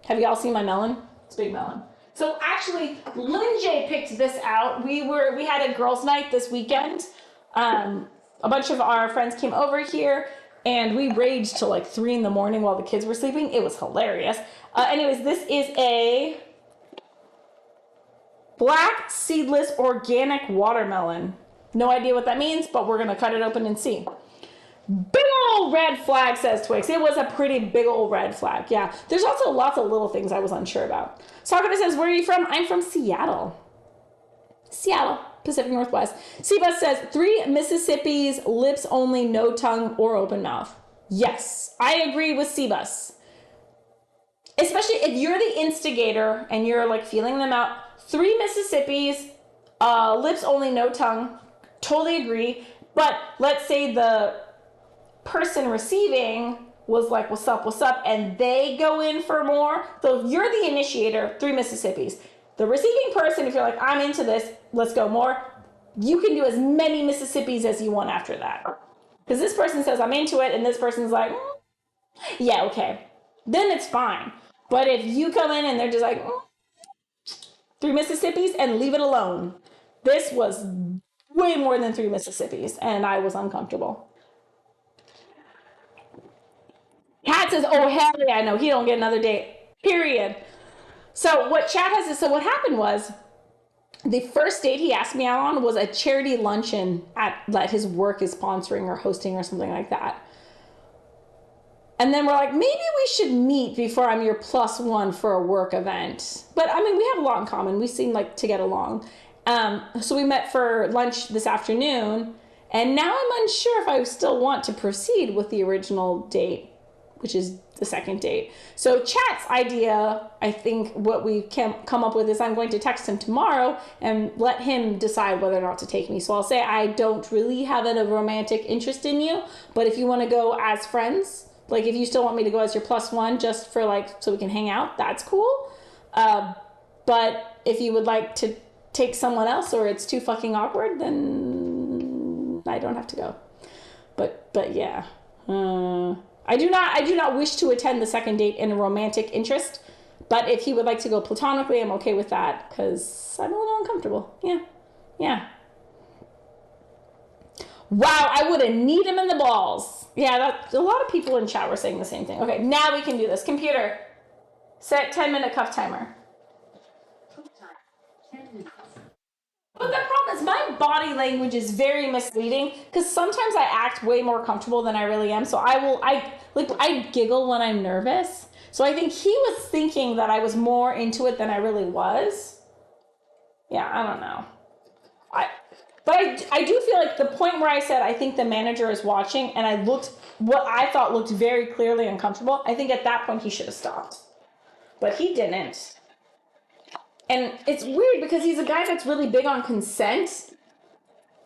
Have you all seen my melon? It's a big melon. So actually, Lynn J picked this out. We had a girls' night this weekend. A bunch of our friends came over here, and we raged till like 3 a.m. while the kids were sleeping. It was hilarious. Anyways, this is a black seedless organic watermelon. No idea what that means, but we're gonna cut it open and see. Big old red flag, says Twix. It was a pretty big old red flag. Yeah, there's also lots of little things I was unsure about. Sakura says, where are you from? I'm from Seattle. Seattle, Pacific Northwest. Selepas says, 3 Mississippi's, lips only, no tongue or open mouth. Yes, I agree with Selepas. Especially if you're the instigator and you're like feeling them out. 3 Mississippi's, lips only, no tongue. Totally agree. But let's say the person receiving was like, what's up, and they go in for more. So if you're the initiator, 3 Mississippi's. The receiving person, if you're like, I'm into this, let's go more, you can do as many Mississippi's as you want after that. Because this person says, I'm into it, and this person's like, yeah, okay. Then it's fine. But if you come in and they're just like, 3 Mississippi's and leave it alone. This was way more than 3 Mississippi's, and I was uncomfortable. Kat says, oh, hell yeah, no, he don't get another date, period. So what Chad has is, so what happened was, the first date he asked me out on was a charity luncheon that his work is sponsoring or hosting or something like that. And then we're like, maybe we should meet before I'm your +1 for a work event. But I mean, we have a lot in common. We seem like to get along. So we met for lunch this afternoon, and now I'm unsure if I still want to proceed with the original date, which is the second date. So Chat's idea, I think what we can come up with is I'm going to text him tomorrow and let him decide whether or not to take me. So I'll say, I don't really have a romantic interest in you, but if you want to go as friends, like if you still want me to go as your +1 just for like, so we can hang out, that's cool. But if you would like to take someone else or it's too fucking awkward, then I don't have to go. But yeah. I do not wish to attend the second date in a romantic interest, but if he would like to go platonically, I'm okay with that because I'm a little uncomfortable. Yeah. Wow, I would have kneed him in the balls. Yeah, a lot of people in chat were saying the same thing. Okay, now we can do this. Computer, set 10-minute cuff timer. Cuff time. 10 minutes. But the problem is my body language is very misleading because sometimes I act way more comfortable than I really am. So I giggle when I'm nervous. So I think he was thinking that I was more into it than I really was. Yeah, I don't know. But I do feel like the point where I said, I think the manager is watching, and I looked, what I thought looked very clearly uncomfortable, I think at that point he should have stopped. But he didn't. And it's weird because he's a guy that's really big on consent.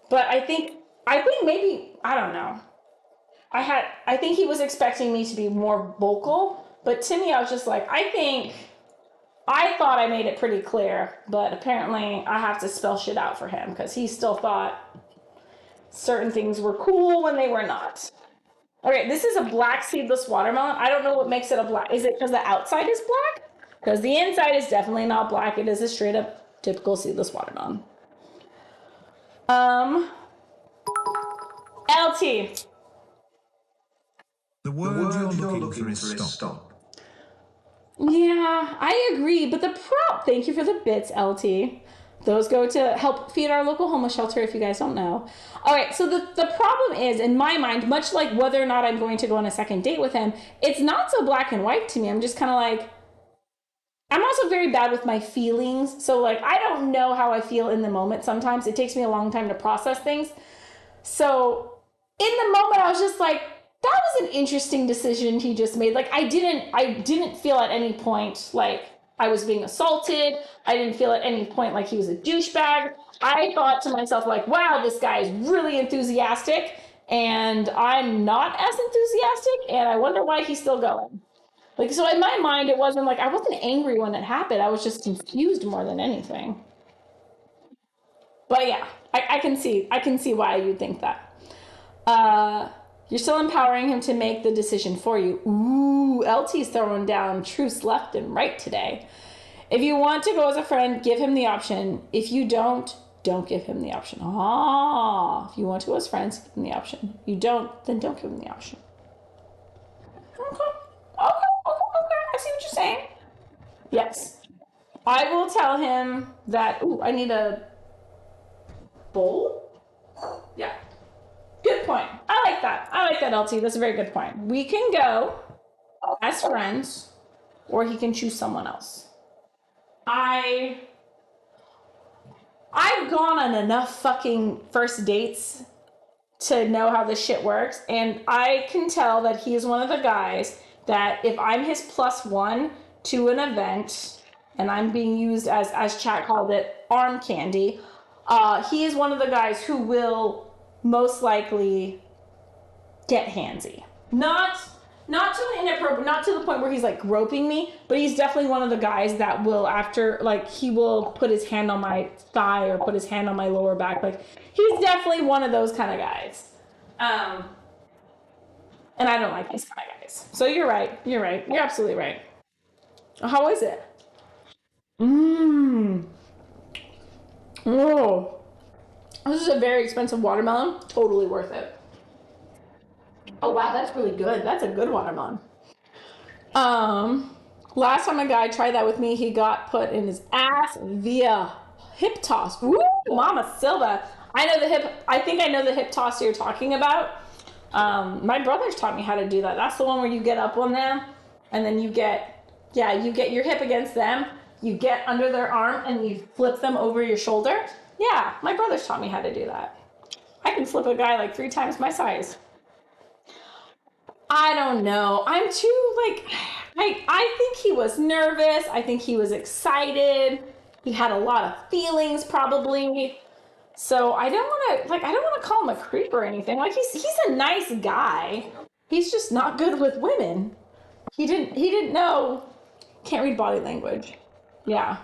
But I think maybe, I don't know. I think he was expecting me to be more vocal, but to me I was just like, I thought I made it pretty clear, but apparently I have to spell shit out for him because he still thought certain things were cool when they were not. Okay, this is a black seedless watermelon. I don't know what makes it a black. Is it because the outside is black? Because the inside is definitely not black. It is a straight up typical seedless watermelon. LT. The word you're looking for is stop. Yeah, I agree. But thank you for the bits, LT. Those go to help feed our local homeless shelter, if you guys don't know. All right, so the problem is, in my mind, much like whether or not I'm going to go on a second date with him, it's not so black and white to me. I'm just kind of like, I'm also very bad with my feelings. So, like, I don't know how I feel in the moment sometimes. It takes me a long time to process things. So, in the moment, I was just like, that was an interesting decision he just made. Like, I didn't feel at any point like I was being assaulted. I didn't feel at any point like he was a douchebag. I thought to myself, like, wow, this guy is really enthusiastic, and I'm not as enthusiastic, and I wonder why he's still going. Like, so in my mind, it wasn't like, I wasn't angry when it happened. I was just confused more than anything. But yeah, I can see why you think that. You're still empowering him to make the decision for you. Ooh, LT's throwing down truths left and right today. If you want to go as a friend, give him the option. If you don't give him the option. If you want to go as friends, give him the option. You don't, then don't give him the option. Okay. I see what you're saying. Yes. I will tell him that, I need a bowl? Yeah. Good point. I like that, LT. That's a very good point. We can go as friends, or he can choose someone else. I've gone on enough fucking first dates to know how this shit works, and I can tell that he is one of the guys that if I'm his +1 to an event, and I'm being used as chat called it, arm candy, he is one of the guys who will most likely get handsy. Not to an inappropriate, not to the point where he's like groping me, but he's definitely one of the guys that will, after, like, he will put his hand on my thigh or put his hand on my lower back. Like, he's definitely one of those kind of guys. And I don't like these kind of guys. So you're right. You're absolutely right. How is it? Oh, this is a very expensive watermelon. Totally worth it. Oh wow, that's really good. That's a good watermelon. Last time a guy tried that with me, he got put in his ass via hip toss. Woo, Mama Silva. I think I know the hip toss you're talking about. My brothers taught me how to do that. That's the one where you get up on them, and then you get your hip against them. You get under their arm and you flip them over your shoulder. Yeah, my brothers taught me how to do that. I can flip a guy like 3 times my size. I don't know. I'm too, like, I think he was nervous. I think he was excited. He had a lot of feelings probably. So I don't want to call him a creep or anything. Like, he's a nice guy. He's just not good with women. He didn't know. Can't read body language. Yeah.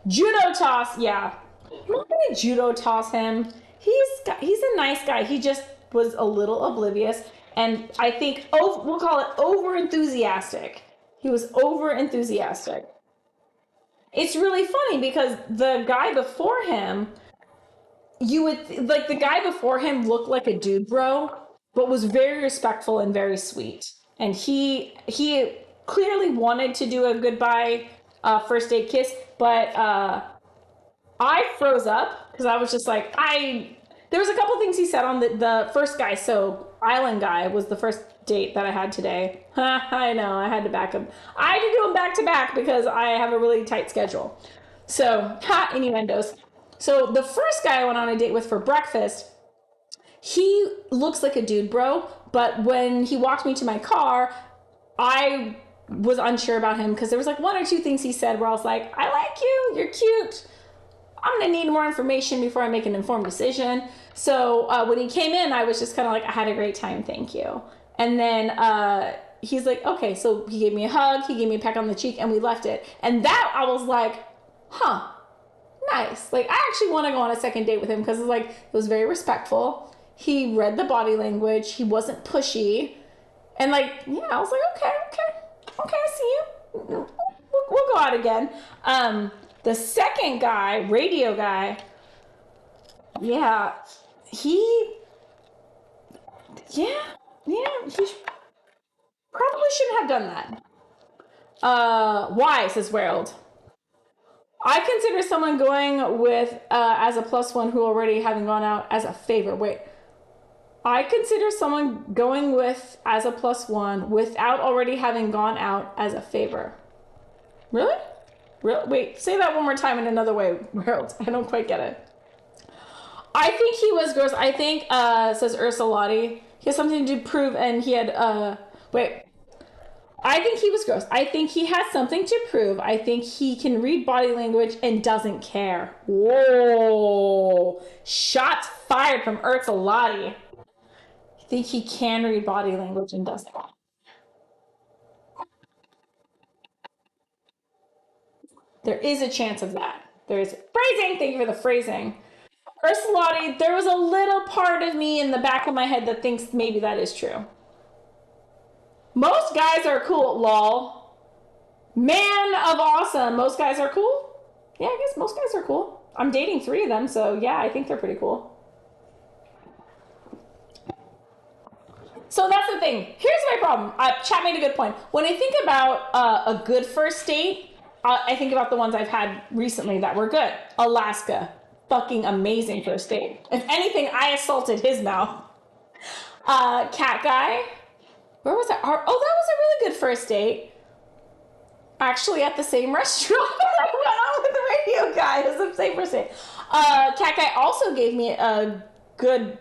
Judo toss. Yeah. I'm not gonna judo toss him. He's a nice guy. He just was a little oblivious, and I think we'll call it over enthusiastic. He was over enthusiastic. It's really funny because the guy before him, the guy before him looked like a dude bro, but was very respectful and very sweet. And he clearly wanted to do a goodbye first date kiss, but I froze up because I was just like, there was a couple things he said on the first guy. So Island Guy was the first date that I had today. I know, I had to back him. I had to do them back to back because I have a really tight schedule. So, innuendos. So the first guy I went on a date with for breakfast, he looks like a dude bro, but when he walked me to my car, I was unsure about him because there was like 1 or 2 things he said where I was like, I like you, you're cute. I'm gonna need more information before I make an informed decision. So when he came in, I was just kind of like, I had a great time, thank you. And then he's like, okay, so he gave me a hug, he gave me a peck on the cheek, and we left it. And that, I was like, nice. Like, I actually want to go on a second date with him because it was very respectful. He read the body language. He wasn't pushy. And like, yeah, I was like, okay, I see you. We'll go out again. The second guy, radio guy, yeah, he probably shouldn't have done that. Why, says Wereld. I consider someone going with as a plus one who already having gone out as a favor. Wait. I consider someone going with as a plus one without already having gone out as a favor. Really? Really? Wait, say that one more time in another way, Harold. I don't quite get it. I think he was gross. I think, says Ursulati, he has something to prove and he had, wait. I think he was gross. I think he has something to prove. I think he can read body language and doesn't care. Whoa. Shots fired from Ursulati. I think he can read body language and doesn't. There is a chance of that. There is phrasing. Thank you for the phrasing. Ursulati, there was a little part of me in the back of my head that thinks maybe that is true. Most guys are cool, lol. Man of awesome. Most guys are cool? Yeah, I guess most guys are cool. I'm dating 3 of them, so yeah, I think they're pretty cool. So that's the thing. Here's my problem. Chat made a good point. When I think about a good first date, I think about the ones I've had recently that were good. Alaska. Fucking amazing first date. If anything, I assaulted his mouth. Cat guy. Where was that? Oh, that was a really good first date. Actually, at the same restaurant I went on with the radio guy. It was the same first date. Cat guy also gave me a good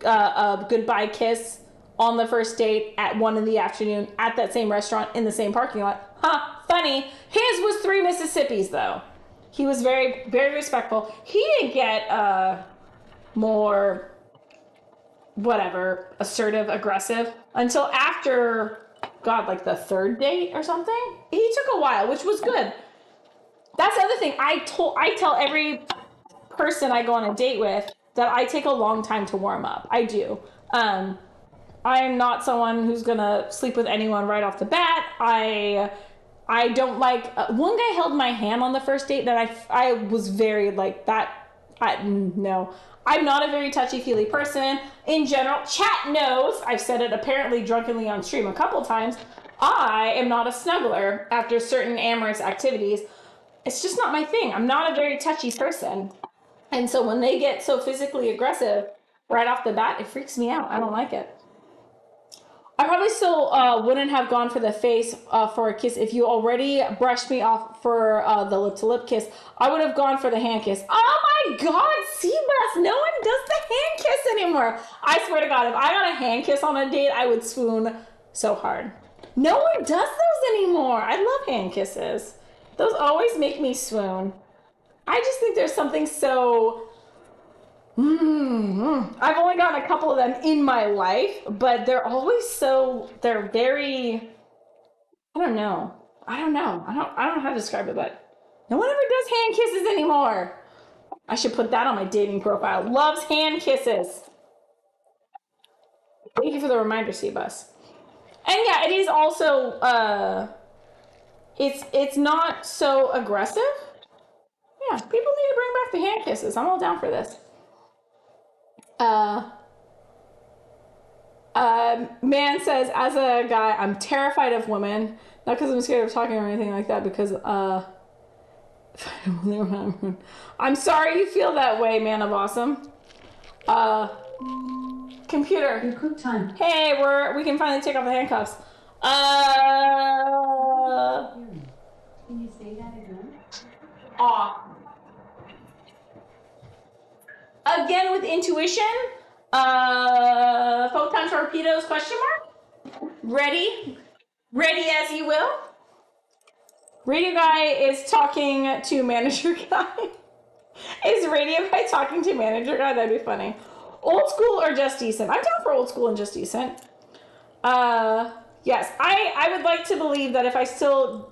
goodbye kiss on the first date at 1 in the afternoon at that same restaurant in the same parking lot. Huh, funny. His was 3 Mississippis, though. He was very, very respectful. He didn't get more, whatever, assertive, aggressive until after, God, like the 3rd date or something. He took a while, which was good. That's the other thing. I tell every person I go on a date with that I take a long time to warm up. I do. I'm not someone who's gonna sleep with anyone right off the bat. I don't like. One guy held my hand on the first date, and I was very like that. No, I'm not a very touchy-feely person in general. Chat knows. I've said it apparently drunkenly on stream a couple times. I am not a snuggler after certain amorous activities. It's just not my thing. I'm not a very touchy person, and so when they get so physically aggressive right off the bat, it freaks me out. I don't like it. I probably still wouldn't have gone for the face for a kiss. If you already brushed me off for the lip-to-lip kiss, I would have gone for the hand kiss. Oh my God, Selepas, no one does the hand kiss anymore. I swear to God, if I got a hand kiss on a date, I would swoon so hard. No one does those anymore. I love hand kisses. Those always make me swoon. I just think there's something so... I've only gotten a couple of them in my life, but they're always they're very, I don't know how to describe it, but no one ever does hand kisses anymore. I should put that on my dating profile. Loves hand kisses. Thank you for the reminder, Selepas. And yeah, it is also, it's not so aggressive. Yeah, people need to bring back the hand kisses. I'm all down for this. Man says, as a guy, I'm terrified of women. Not because I'm scared of talking or anything like that, because, I'm sorry you feel that way, man of awesome. Computer. Your cook time. Hey, we can finally take off the handcuffs. Can you say that again? Again with intuition. Photon torpedoes, question mark? Ready as you will. Radio guy is talking to manager guy. Is radio guy talking to manager guy? That'd be funny. Old school or just decent? I'm down for old school and just decent. Yes, I would like to believe that if I still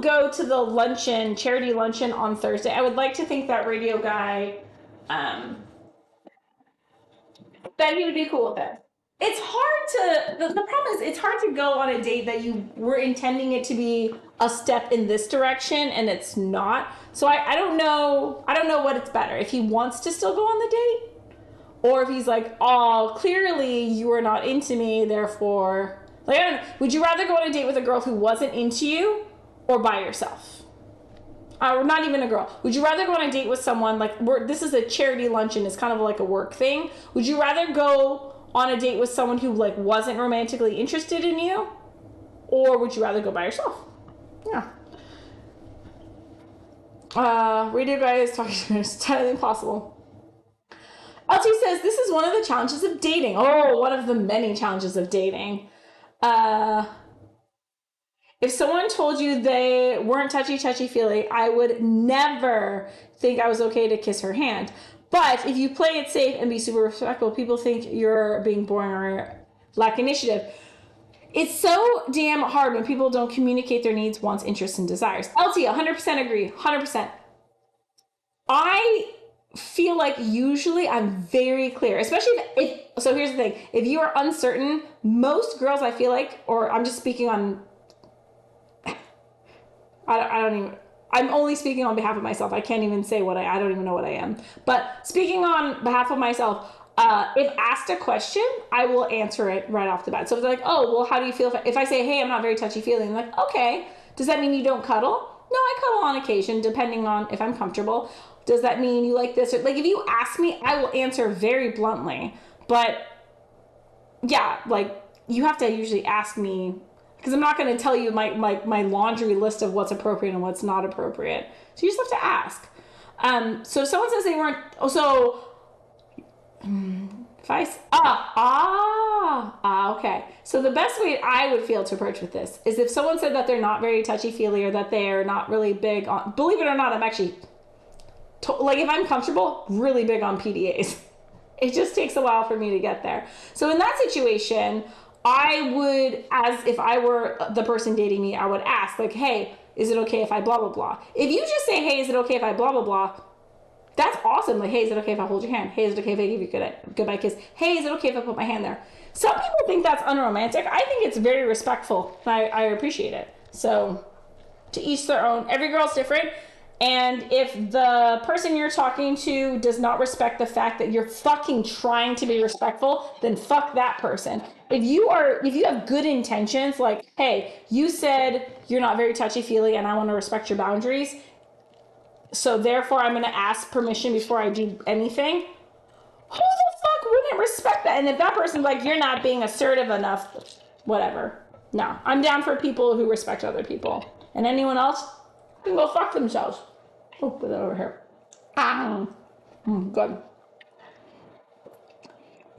go to the charity luncheon on Thursday, I would like to think that radio guy then he would be cool with it. It's hard to, the problem is it's hard to go on a date that you were intending it to be a step in this direction and it's not. So I don't know what it's better. If he wants to still go on the date, or if he's like, oh, clearly you are not into me, therefore, like, I don't know. Would you rather go on a date with a girl who wasn't into you or by yourself? Or not even a girl. Would you rather go on a date with someone, like, this is a charity luncheon, it's kind of like a work thing. Would you rather go on a date with someone who, like, wasn't romantically interested in you? Or would you rather go by yourself? Yeah. Radio guy is talking to me. It's entirely impossible. LT says, this is one of the challenges of dating. Oh, one of the many challenges of dating. If someone told you they weren't touchy-feely, I would never think I was okay to kiss her hand. But if you play it safe and be super respectful, people think you're being boring or lack initiative. It's so damn hard when people don't communicate their needs, wants, interests, and desires. LT, 100% agree, 100%. I feel like usually I'm very clear, especially if so here's the thing. If you are uncertain, most girls I feel like, or I'm just speaking on, I'm only speaking on behalf of myself. I can't even say I don't even know what I am. But speaking on behalf of myself, if asked a question, I will answer it right off the bat. So if they're like, oh, well, how do you feel if I say, hey, I'm not very touchy-feely, I'm like, okay, does that mean you don't cuddle? No, I cuddle on occasion, depending on if I'm comfortable. Does that mean you like this? Like, if you ask me, I will answer very bluntly. But yeah, like, you have to usually ask me, because I'm not going to tell you my laundry list of what's appropriate and what's not appropriate. So you just have to ask. So if someone says they weren't, if okay. So the best way I would feel to approach with this is if someone said that they're not very touchy-feely or that they're not really big on, believe it or not, I'm actually, like, if I'm comfortable, really big on PDAs. It just takes a while for me to get there. So in that situation, I would, as if I were the person dating me, I would ask, like, hey, is it okay if I blah, blah, blah? If you just say, hey, is it okay if I blah, blah, blah? That's awesome. Like, hey, is it okay if I hold your hand? Hey, is it okay if I give you a goodbye kiss? Hey, is it okay if I put my hand there? Some people think that's unromantic. I think it's very respectful. I appreciate it. So to each their own. Every girl's different. And if the person you're talking to does not respect the fact that you're fucking trying to be respectful, then fuck that person. If you have good intentions, like, hey, you said you're not very touchy-feely and I want to respect your boundaries, so therefore I'm going to ask permission before I do anything, who the fuck wouldn't respect that? And if that person's like, you're not being assertive enough, whatever. No, I'm down for people who respect other people. And anyone else can go fuck themselves. Oh, put that over here. Good.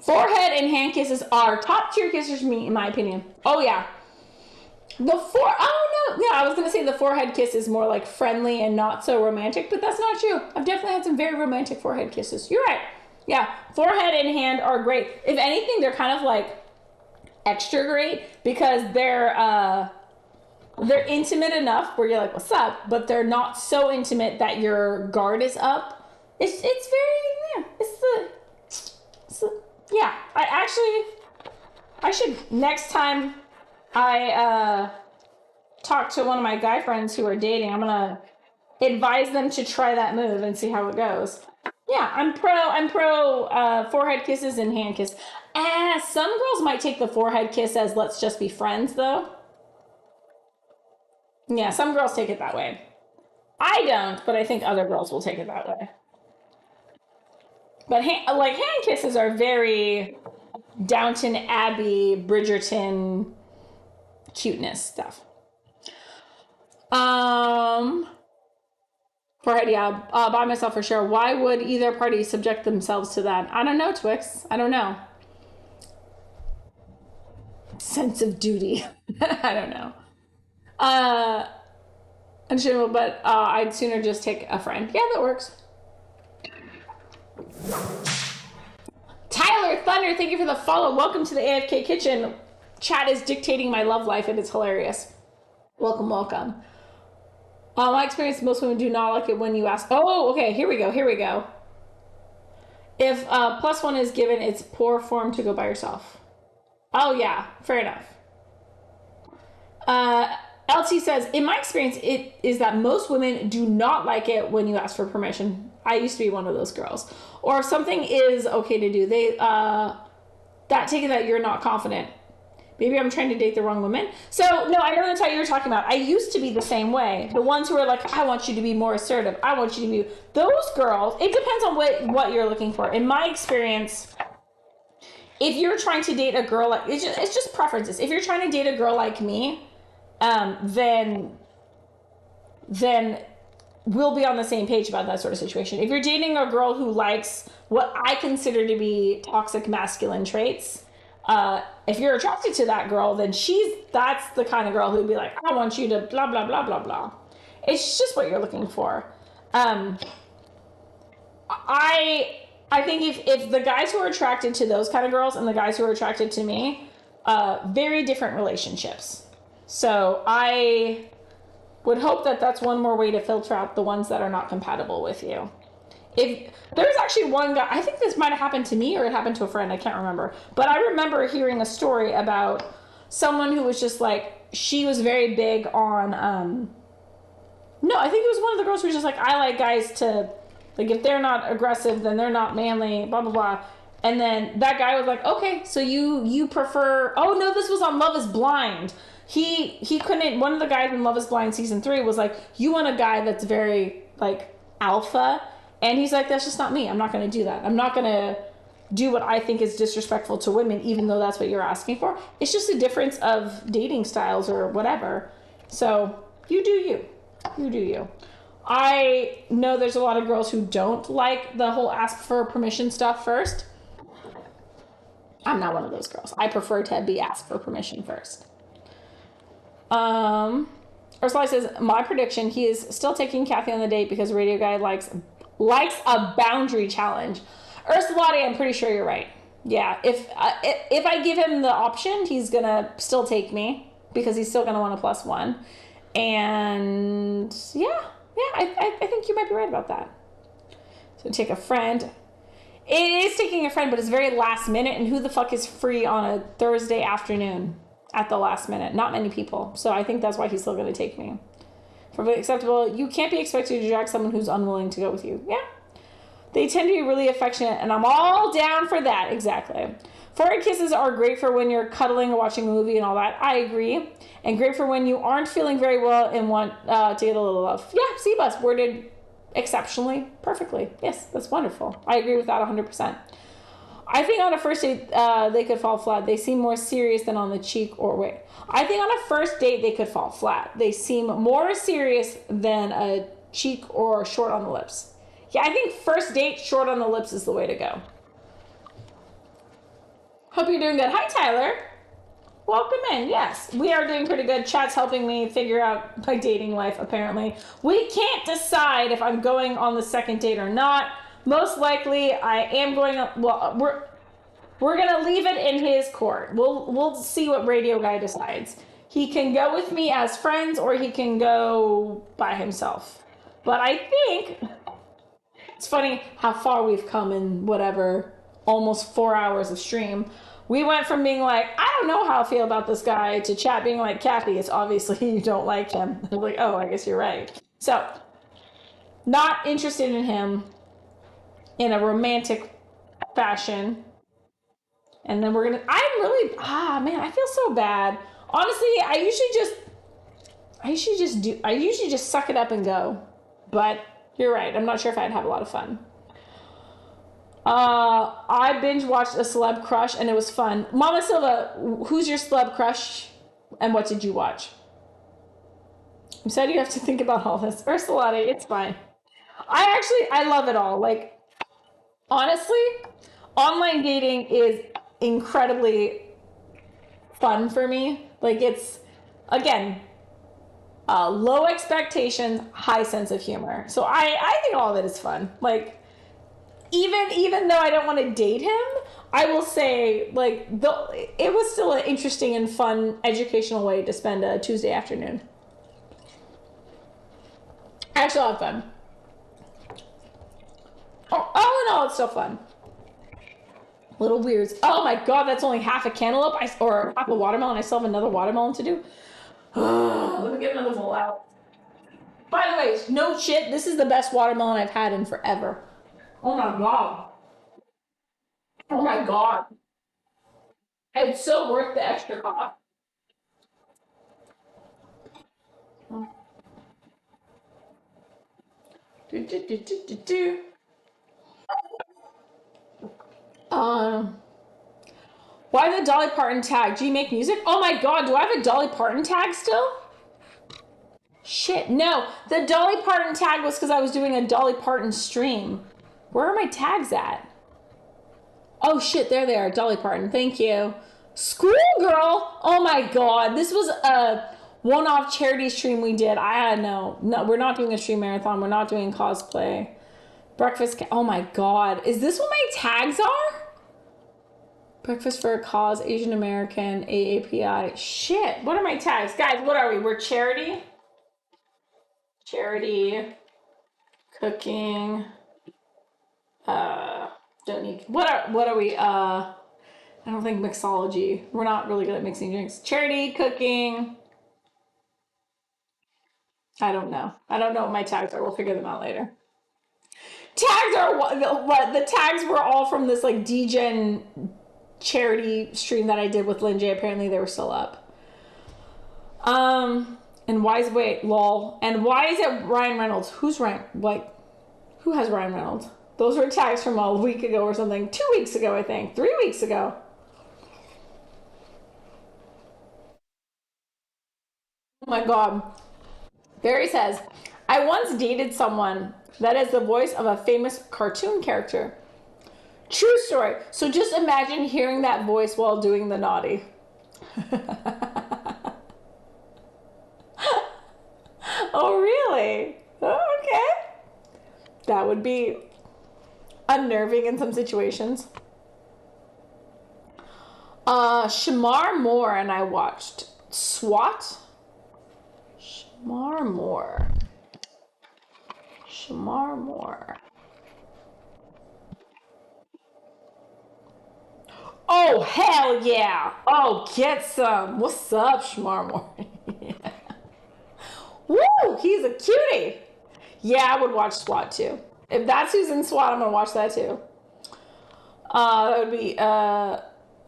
Forehead and hand kisses are top tier kissers for me, in my opinion. Oh, yeah. I was going to say the forehead kiss is more like friendly and not so romantic, but that's not true. I've definitely had some very romantic forehead kisses. You're right. Yeah, forehead and hand are great. If anything, they're kind of like extra great because they're intimate enough where you're like, what's up? But they're not so intimate that your guard is up. It's very, yeah, I should, next time I talk to one of my guy friends who are dating, I'm gonna advise them to try that move and see how it goes. Yeah, I'm pro forehead kisses and hand kiss. Some girls might take the forehead kiss as let's just be friends though. Yeah, some girls take it that way. I don't, but I think other girls will take it that way. But hand kisses are very Downton Abbey, Bridgerton cuteness stuff. Forehead, yeah, by myself for sure. Why would either party subject themselves to that? I don't know, Twix. I don't know. Sense of duty. I don't know. Understandable, but I'd sooner just take a friend. Yeah, that works. Tyler Thunder, thank you for the follow. Welcome to the AFK Kitchen. Chat is dictating my love life, and it's hilarious. Welcome, welcome. My experience, most women do not like it when you ask. Oh, okay, here we go. If +1 is given, it's poor form to go by yourself. Oh yeah, fair enough. LT says, in my experience, it is that most women do not like it when you ask for permission. I used to be one of those girls. Or if something is okay to do, they that taking that you're not confident. Maybe I'm trying to date the wrong woman. So no, I know that's how you're talking about. I used to be the same way. The ones who are like, I want you to be more assertive. I want you to be those girls. It depends on what you're looking for. In my experience, if you're trying to date a girl like it's just preferences. If you're trying to date a girl like me, then we'll be on the same page about that sort of situation. If you're dating a girl who likes what I consider to be toxic masculine traits, if you're attracted to that girl, then that's the kind of girl who'd be like, I want you to blah, blah, blah, blah, blah. It's just what you're looking for. I think if the guys who are attracted to those kind of girls and the guys who are attracted to me, very different relationships. So I would hope that that's one more way to filter out the ones that are not compatible with you. If there's actually one guy, I think this might have happened to me or it happened to a friend, I can't remember. But I remember hearing a story about someone who was just like, she was very big on, no, I think it was one of the girls who was just like, I like guys to, like, if they're not aggressive, then they're not manly, blah, blah, blah. And then that guy was like, okay, so you prefer, oh no, this was on Love is Blind. He couldn't, one of the guys in Love is Blind season 3 was like, you want a guy that's very, like, alpha? And he's like, that's just not me. I'm not going to do that. I'm not going to do what I think is disrespectful to women, even though that's what you're asking for. It's just a difference of dating styles or whatever. So you do you. You do you. I know there's a lot of girls who don't like the whole ask for permission stuff first. I'm not one of those girls. I prefer to be asked for permission first. Ursula says, my prediction, he is still taking Kathy on the date because Radio Guy likes a boundary challenge. Ursulati, I'm pretty sure you're right. Yeah, if I give him the option, he's gonna still take me because he's still gonna want a +1. And yeah, I think you might be right about that. So take a friend. It is taking a friend, but it's very last minute. And who the fuck is free on a Thursday afternoon at the last minute? Not many people. So I think that's why he's still gonna take me. Perfectly acceptable. You can't be expected to drag someone who's unwilling to go with you. Yeah. They tend to be really affectionate, and I'm all down for that. Exactly. Forehead kisses are great for when you're cuddling or watching a movie and all that. I agree. And great for when you aren't feeling very well and want to get a little love. Yeah, Selepas worded exceptionally perfectly. Yes, that's wonderful. I agree with that 100%. I think on a first date, they could fall flat. They seem more serious than on the cheek or wait. I think on a first date, they could fall flat. They seem more serious than a cheek or short on the lips. Yeah, I think first date, short on the lips is the way to go. Hope you're doing good. Hi, Tyler. Welcome in. Yes, we are doing pretty good. Chat's helping me figure out my dating life, apparently. We can't decide if I'm going on the second date or not. Most likely, I am going. Well, we're gonna leave it in his court. We'll see what Radio Guy decides. He can go with me as friends, or he can go by himself. But I think it's funny how far we've come in whatever almost 4 hours of stream. We went from being like, I don't know how I feel about this guy, to chat being like, Kathy, it's obviously you don't like him. I was like, oh, I guess you're right. So, not interested in him in a romantic fashion. And then I feel so bad. Honestly, I usually just suck it up and go. But you're right. I'm not sure if I'd have a lot of fun. I binge watched a celeb crush and it was fun. Mama Silva, who's your celeb crush and what did you watch? I'm sad you have to think about all this. Ursulati, it's fine. I love it all. Like, honestly, online dating is incredibly fun for me. Like, it's, again, low expectations, high sense of humor. So I think all of it is fun. Like, even though I don't want to date him, I will say, like, it was still an interesting and fun educational way to spend a Tuesday afternoon. I actually had fun. Oh no, it's still fun. Little weirds. Oh my god, that's only half a cantaloupe or half a watermelon. I still have another watermelon to do. Let me get another bowl out. By the way, no shit, this is the best watermelon I've had in forever. Oh my god. Oh my god. It's so worth the extra cost. Do, do, do, do, do, do. Why the Dolly Parton tag? Do you make music? Oh my god, do I have a Dolly Parton tag still? Shit, no. The Dolly Parton tag was because I was doing a Dolly Parton stream. Where are my tags at? Oh shit, there they are. Dolly Parton, thank you. Schoolgirl! Oh my god, this was a one-off charity stream we did. No, we're not doing a stream marathon. We're not doing cosplay. Breakfast, oh my god. Is this what my tags are? Breakfast for a Cause, Asian American, AAPI. Shit, what are my tags? Guys, what are we? We're charity. Charity. Cooking. Don't need, what are we? I don't think mixology. We're not really good at mixing drinks. Charity, cooking. I don't know. I don't know what my tags are. We'll figure them out later. Tags are what the tags were all from this like DGen charity stream that I did with Lynn J. Apparently they were still up. And why is lol. And why is it Ryan Reynolds? Who's Ryan? Like, who has Ryan Reynolds? Those were tags from a week ago or something. 2 weeks ago, I think. 3 weeks ago. Oh my god. Barry says, I once dated someone that is the voice of a famous cartoon character. True story. So just imagine hearing that voice while doing the naughty. Oh, really? Oh, okay. That would be unnerving in some situations. Shamar Moore and I watched SWAT. Shamar Moore. Oh, hell yeah. Oh, get some. What's up, Shamar Moore? Yeah. Woo, he's a cutie. Yeah, I would watch SWAT too. If that's who's in SWAT, I'm gonna watch that too.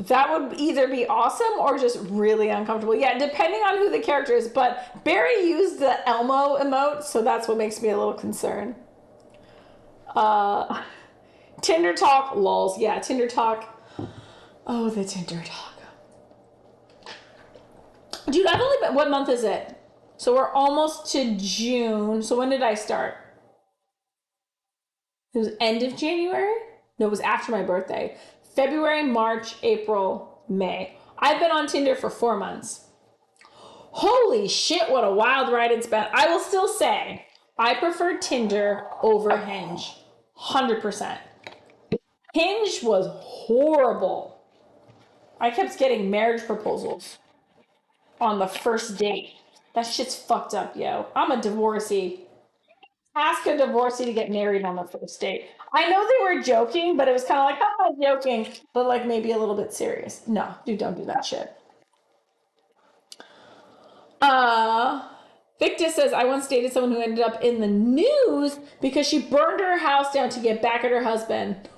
That would either be awesome or just really uncomfortable. Yeah, depending on who the character is. But Barry used the Elmo emote, so that's what makes me a little concerned. Tinder talk, lols. Yeah, Tinder talk. Oh, the Tinder talk. Dude, I've only been, what month is it? So we're almost to June. So when did I start? It was end of January? No, it was after my birthday. February, March, April, May. I've been on Tinder for 4 months. Holy shit, what a wild ride it's been. I will still say, I prefer Tinder over Hinge. 100%. Hinge was horrible. I kept getting marriage proposals on the first date. That shit's fucked up, yo. I'm a divorcee. Ask a divorcee to get married on the first date. I know they were joking, but it was kind of like, oh, joking, but like maybe a little bit serious. No, dude, don't do that shit. Victor says, I once dated someone who ended up in the news because she burned her house down to get back at her husband.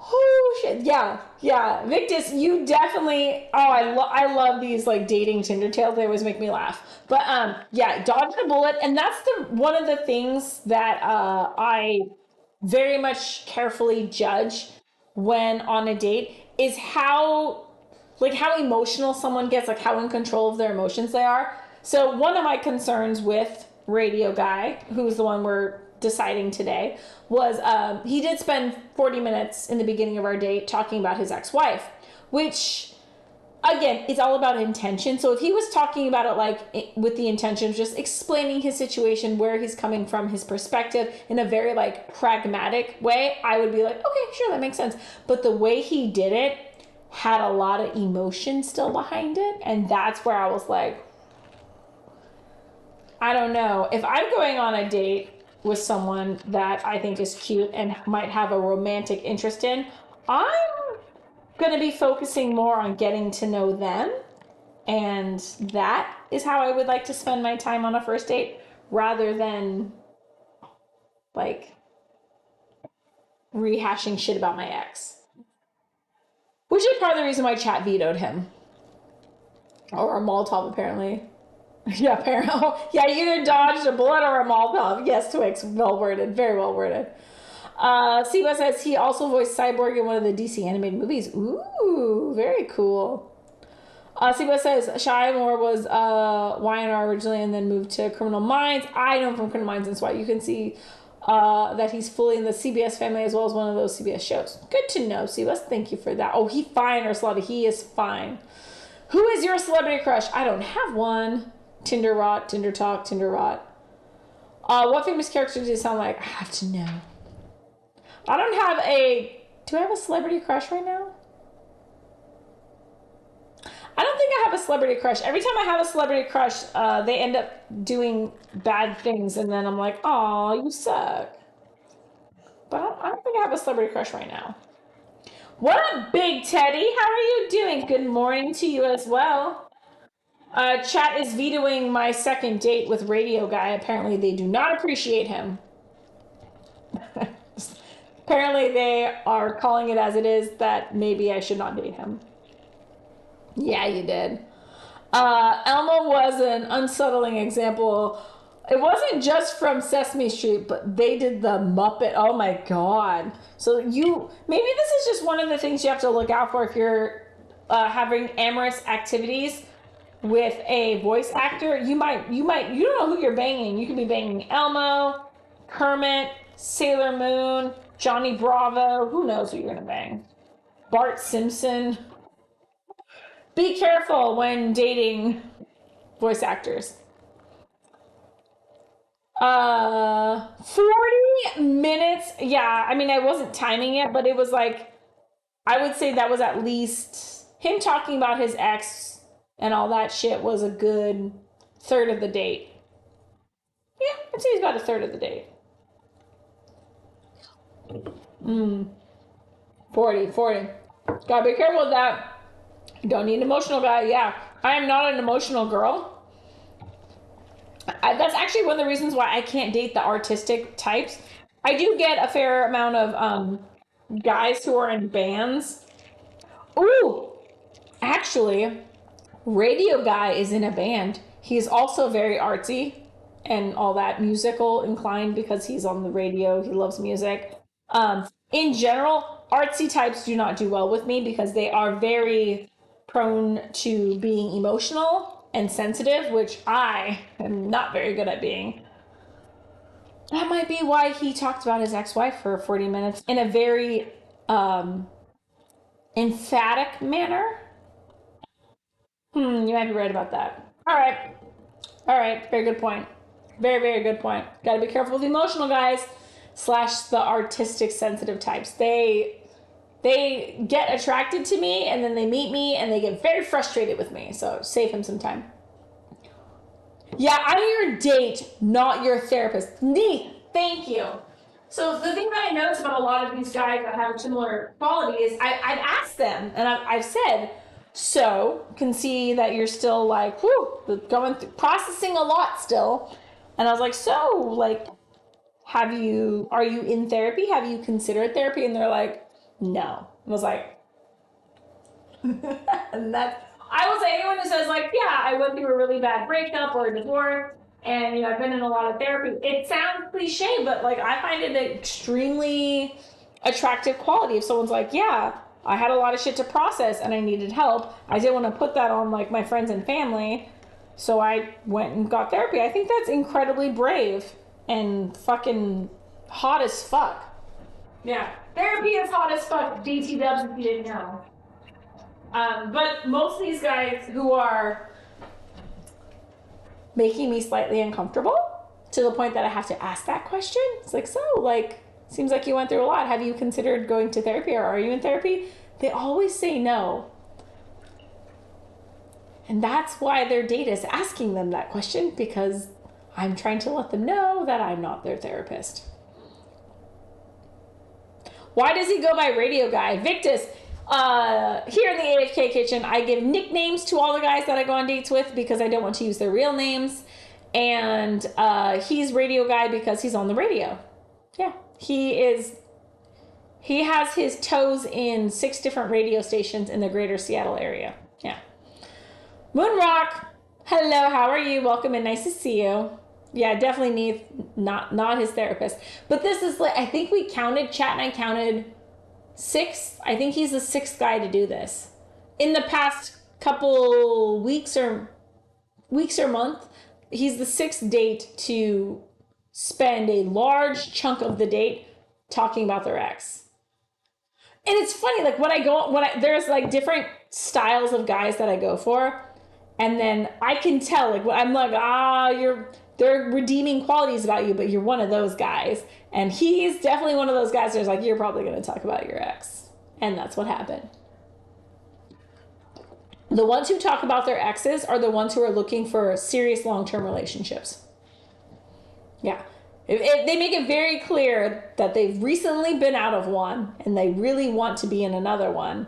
Oh shit, yeah. Victus, you definitely. Oh, I love these like dating Tinder tales. They always make me laugh. But yeah, dodge the bullet, and that's one of the things that I very much carefully judge when on a date is how emotional someone gets, like how in control of their emotions they are. So one of my concerns with Radio Guy, who's the one we're deciding today, was he did spend 40 minutes in the beginning of our date talking about his ex-wife, which again, it's all about intention. So if he was talking about it like with the intention of just explaining his situation, where he's coming from, his perspective in a very like pragmatic way, I would be like, okay, sure, that makes sense. But the way he did it had a lot of emotion still behind it, and that's where I was like, I don't know if I'm going on a date with someone that I think is cute and might have a romantic interest in, I'm going to be focusing more on getting to know them. And that is how I would like to spend my time on a first date rather than like rehashing shit about my ex. Which is part of the reason why chat vetoed him. Or a Molotov, apparently. Yeah, apparently. Yeah, you either dodged a bullet or a Molotov. Yes, Twix. Well worded. Very well worded. Siba says he also voiced Cyborg in one of the DC animated movies. Ooh, very cool. Siba says Shy Moore was YNR originally and then moved to Criminal Minds. I know him from Criminal Minds and SWAT. You can see that he's fully in the CBS family as well as one of those CBS shows. Good to know, Siba. Thank you for that. Oh, he fine or slutty. He is fine. Who is your celebrity crush? I don't have one. Tinder rot, Tinder talk, Tinder rot. What famous character does it sound like? I have to know. I don't have a... Do I have a celebrity crush right now? I don't think I have a celebrity crush. Every time I have a celebrity crush, they end up doing bad things, and then I'm like, "Aw, you suck." But I don't think I have a celebrity crush right now. What up, Big Teddy? How are you doing? Good morning to you as well. Chat is vetoing my second date with Radio Guy. Apparently, they do not appreciate him. Apparently, they are calling it as it is that maybe I should not date him. Yeah, you did. Elmo was an unsettling example. It wasn't just from Sesame Street, but they did the Muppet. Oh my God. So maybe this is just one of the things you have to look out for if you're having amorous activities with a voice actor. You don't know who you're banging. You could be banging Elmo, Kermit, Sailor Moon, Johnny Bravo. Who knows who you're gonna bang? Bart Simpson. Be careful when dating voice actors. 40 minutes. Yeah, I mean, I wasn't timing it, but it was like, I would say that was at least him talking about his ex and all that shit was a good third of the date. Yeah, I'd say he's about a third of the date. 40. Gotta be careful with that. Don't need an emotional guy. Yeah, I am not an emotional girl. That's actually one of the reasons why I can't date the artistic types. I do get a fair amount of guys who are in bands. Ooh, actually, Radio Guy is in a band. He's also very artsy and all that, musical inclined because he's on the radio. He loves music. In general, artsy types do not do well with me because they are very prone to being emotional and sensitive, which I am not very good at being. That might be why he talked about his ex-wife for 40 minutes in a very emphatic manner. You might be right about that. All right, very good point. Very, very good point. Gotta be careful with the emotional guys / the artistic sensitive types. They get attracted to me and then they meet me and they get very frustrated with me. So save him some time. Yeah, I'm your date, not your therapist. Neat. Thank you. So the thing that I notice about a lot of these guys that have similar quality is I've asked them and I've said, so can see that you're still like, going through processing a lot still. And I was like, so like, are you in therapy? Have you considered therapy? And they're like, no. I was like, and I will say anyone who says like, yeah, I went through a really bad breakup or a divorce and I've been in a lot of therapy. It sounds cliche, but like I find it an extremely attractive quality if someone's like, yeah, I had a lot of shit to process and I needed help. I didn't want to put that on like my friends and family. So I went and got therapy. I think that's incredibly brave and fucking hot as fuck. Yeah. Therapy is hot as fuck, DT dubs if you didn't know. But most of these guys who are making me slightly uncomfortable to the point that I have to ask that question. It's like, so like, seems like you went through a lot. Have you considered going to therapy or are you in therapy? They always say no. And that's why their date is asking them that question because I'm trying to let them know that I'm not their therapist. Why does he go by Radio Guy? Victus, here in the AFK kitchen, I give nicknames to all the guys that I go on dates with because I don't want to use their real names. And he's Radio Guy because he's on the radio. Yeah, he has his toes in 6 different radio stations in the greater Seattle area. Yeah. Moonrock, hello, how are you? Welcome and nice to see you. Yeah, definitely need not his therapist. But this is like, I think we counted, Chat and I counted 6. I think he's the 6th guy to do this. In the past couple weeks or month, he's the 6th date to spend a large chunk of the date talking about their ex. And it's funny, like there's like different styles of guys that I go for. And then I can tell, like, I'm like, there are redeeming qualities about you, but you're one of those guys. And he's definitely one of those guys who's like, you're probably going to talk about your ex. And that's what happened. The ones who talk about their exes are the ones who are looking for serious long-term relationships. Yeah. They make it very clear that they've recently been out of one and they really want to be in another one.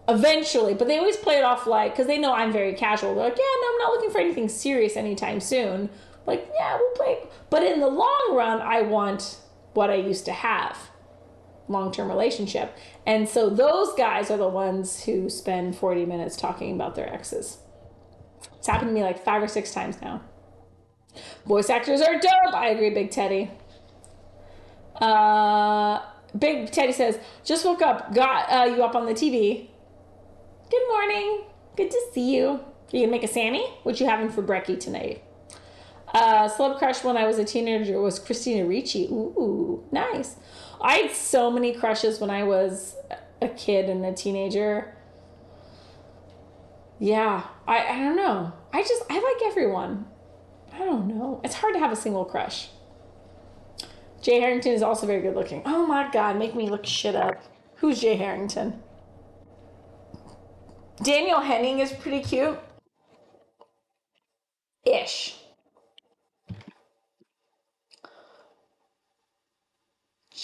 Eventually, but they always play it off like, because they know I'm very casual. They're like, yeah, no, I'm not looking for anything serious anytime soon. Like, yeah, we'll play. But in the long run, I want what I used to have. Long-term relationship. And so those guys are the ones who spend 40 minutes talking about their exes. It's happened to me like 5 or 6 times now. Voice actors are dope. I agree, Big Teddy. Big Teddy says, just woke up, got you up on the TV. Good morning. Good to see you. Are you gonna make a Sammy? What you having for brekkie tonight? Celeb crush when I was a teenager was Christina Ricci. Ooh, nice. I had so many crushes when I was a kid and a teenager. Yeah, I don't know. I like everyone. I don't know. It's hard to have a single crush. Jay Harrington is also very good looking. Oh my God, make me look shit up. Who's Jay Harrington? Daniel Henning is pretty cute. Ish.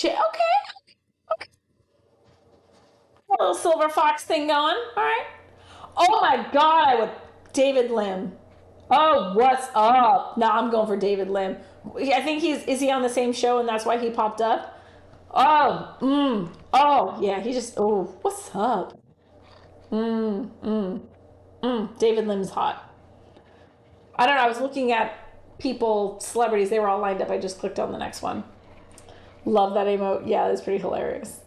Okay. A little silver fox thing going. All right. Oh my God, David Lim. Oh, what's up? No, I'm going for David Lim. I think is he on the same show and that's why he popped up? Oh, yeah, what's up? David Lim's hot. I don't know, I was looking at celebrities, they were all lined up. I just clicked on the next one. Love that emote. Yeah, that's pretty hilarious.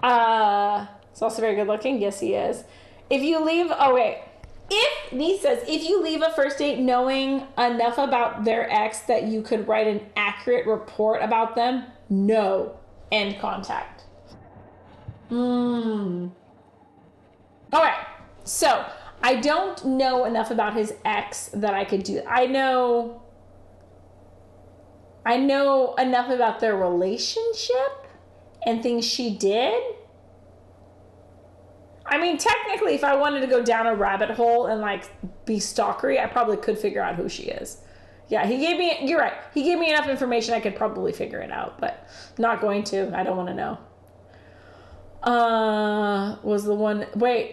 He's also very good looking. Yes, he is. If you leave a first date knowing enough about their ex that you could write an accurate report about them, no. End contact. Okay, so I don't know enough about his ex that I could do that. I know enough about their relationship and things she did. I mean, technically, if I wanted to go down a rabbit hole and like be stalkery, I probably could figure out who she is. Yeah, you're right. He gave me enough information I could probably figure it out, but not going to. I don't want to know.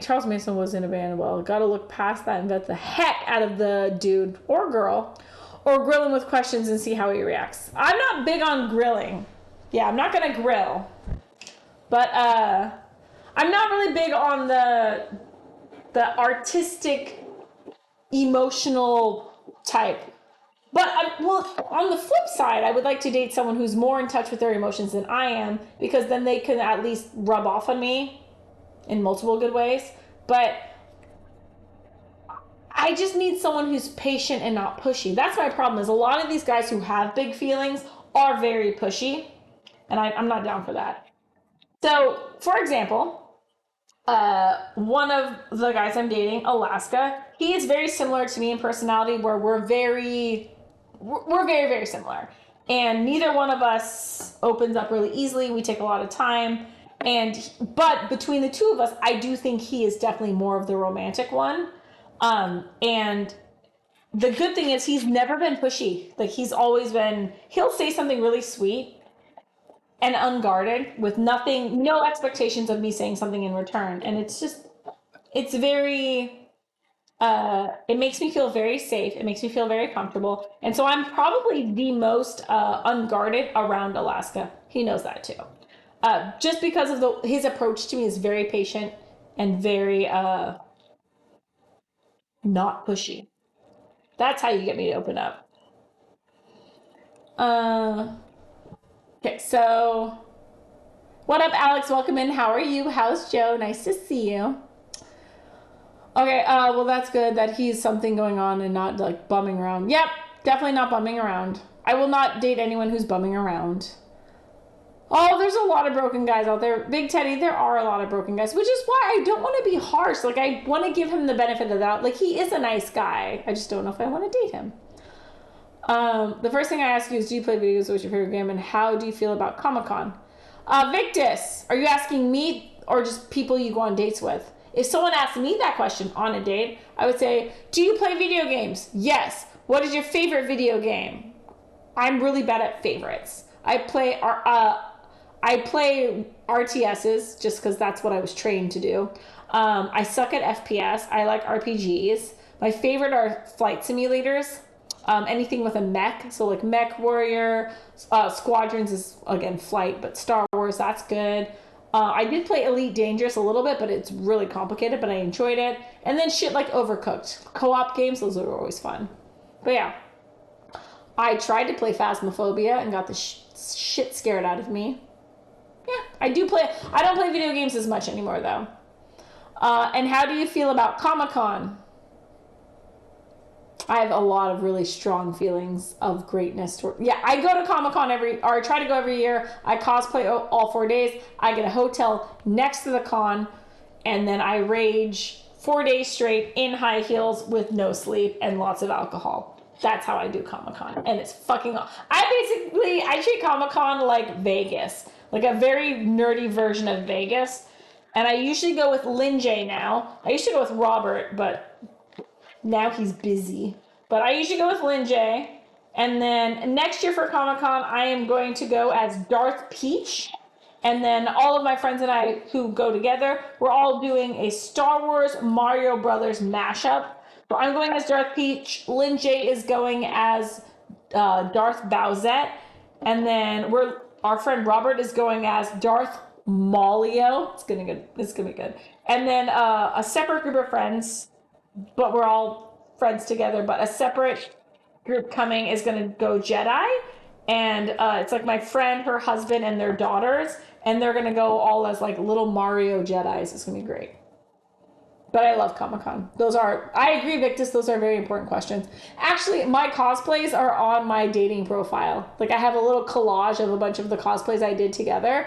Charles Mason was in a band. Well, gotta look past that and vet the heck out of the dude or girl, or grill him with questions and see how he reacts. I'm not big on grilling. Yeah, I'm not gonna grill. But I'm not really big on the artistic, emotional type. But on the flip side, I would like to date someone who's more in touch with their emotions than I am, because then they can at least rub off on me in multiple good ways. But I just need someone who's patient and not pushy. That's my problem, is a lot of these guys who have big feelings are very pushy, and I'm not down for that. So, for example, one of the guys I'm dating, Alaska, he is very similar to me in personality, where we're very, very similar. And neither one of us opens up really easily. We take a lot of time. But between the two of us, I do think he is definitely more of the romantic one. And the good thing is he's never been pushy. Like he's always been, he'll say something really sweet and unguarded with nothing, no expectations of me saying something in return. And it's just, it's very, it makes me feel very safe. It makes me feel very comfortable. And so I'm probably the most unguarded around Alaska. He knows that too. Just because of his approach to me is very patient and very not pushy. That's how you get me to open up. Okay, so what up, Alex? Welcome in. How are you? How's Joe? Nice to see you. Okay, well, that's good that he's something going on and not like bumming around. Yep, definitely not bumming around. I will not date anyone who's bumming around. Oh, there's a lot of broken guys out there. Big Teddy, there are a lot of broken guys, which is why I don't want to be harsh. Like, I want to give him the benefit of the doubt. Like, he is a nice guy. I just don't know if I want to date him. The first thing I ask you is, do you play video games? What's your favorite game? And how do you feel about Comic-Con? Victus, are you asking me or just people you go on dates with? If someone asked me that question on a date, I would say, do you play video games? Yes. What is your favorite video game? I'm really bad at favorites. I play RTSs just because that's what I was trained to do. I suck at FPS. I like RPGs. My favorite are flight simulators. Anything with a mech. So like Mech Warrior, Squadrons is, again, flight, but Star Wars, that's good. I did play Elite Dangerous a little bit, but it's really complicated, but I enjoyed it. And then shit like Overcooked. Co-op games, those are always fun. But yeah. I tried to play Phasmophobia and got the shit scared out of me. Yeah, I don't play video games as much anymore, though. And how do you feel about Comic-Con? I have a lot of really strong feelings of greatness. Yeah, I go to Comic-Con I try to go every year. I cosplay all 4 days. I get a hotel next to the con, and then I rage 4 days straight in high heels with no sleep and lots of alcohol. That's how I do Comic-Con, and it's fucking. I treat Comic-Con like Vegas, like a very nerdy version of Vegas, and I usually go with Lin J now. I used to go with Robert, but now he's busy. But I usually go with Lin J. And then next year for Comic-Con, I am going to go as Darth Peach. And then all of my friends and I who go together, we're all doing a Star Wars Mario Brothers mashup. So I'm going as Darth Peach. Lin J is going as Darth Bowsette. And then our friend Robert is going as Darth Maulio. It's gonna be good. And then a separate group of friends, but we're all friends together, but a separate group coming is going to go Jedi, and it's like my friend, her husband, and their daughters, and they're going to go all as like little Mario Jedis. It's going to be great. But I love Comic-Con. I agree, Victus, those are very important questions. Actually, my cosplays are on my dating profile. Like, I have a little collage of a bunch of the cosplays I did together,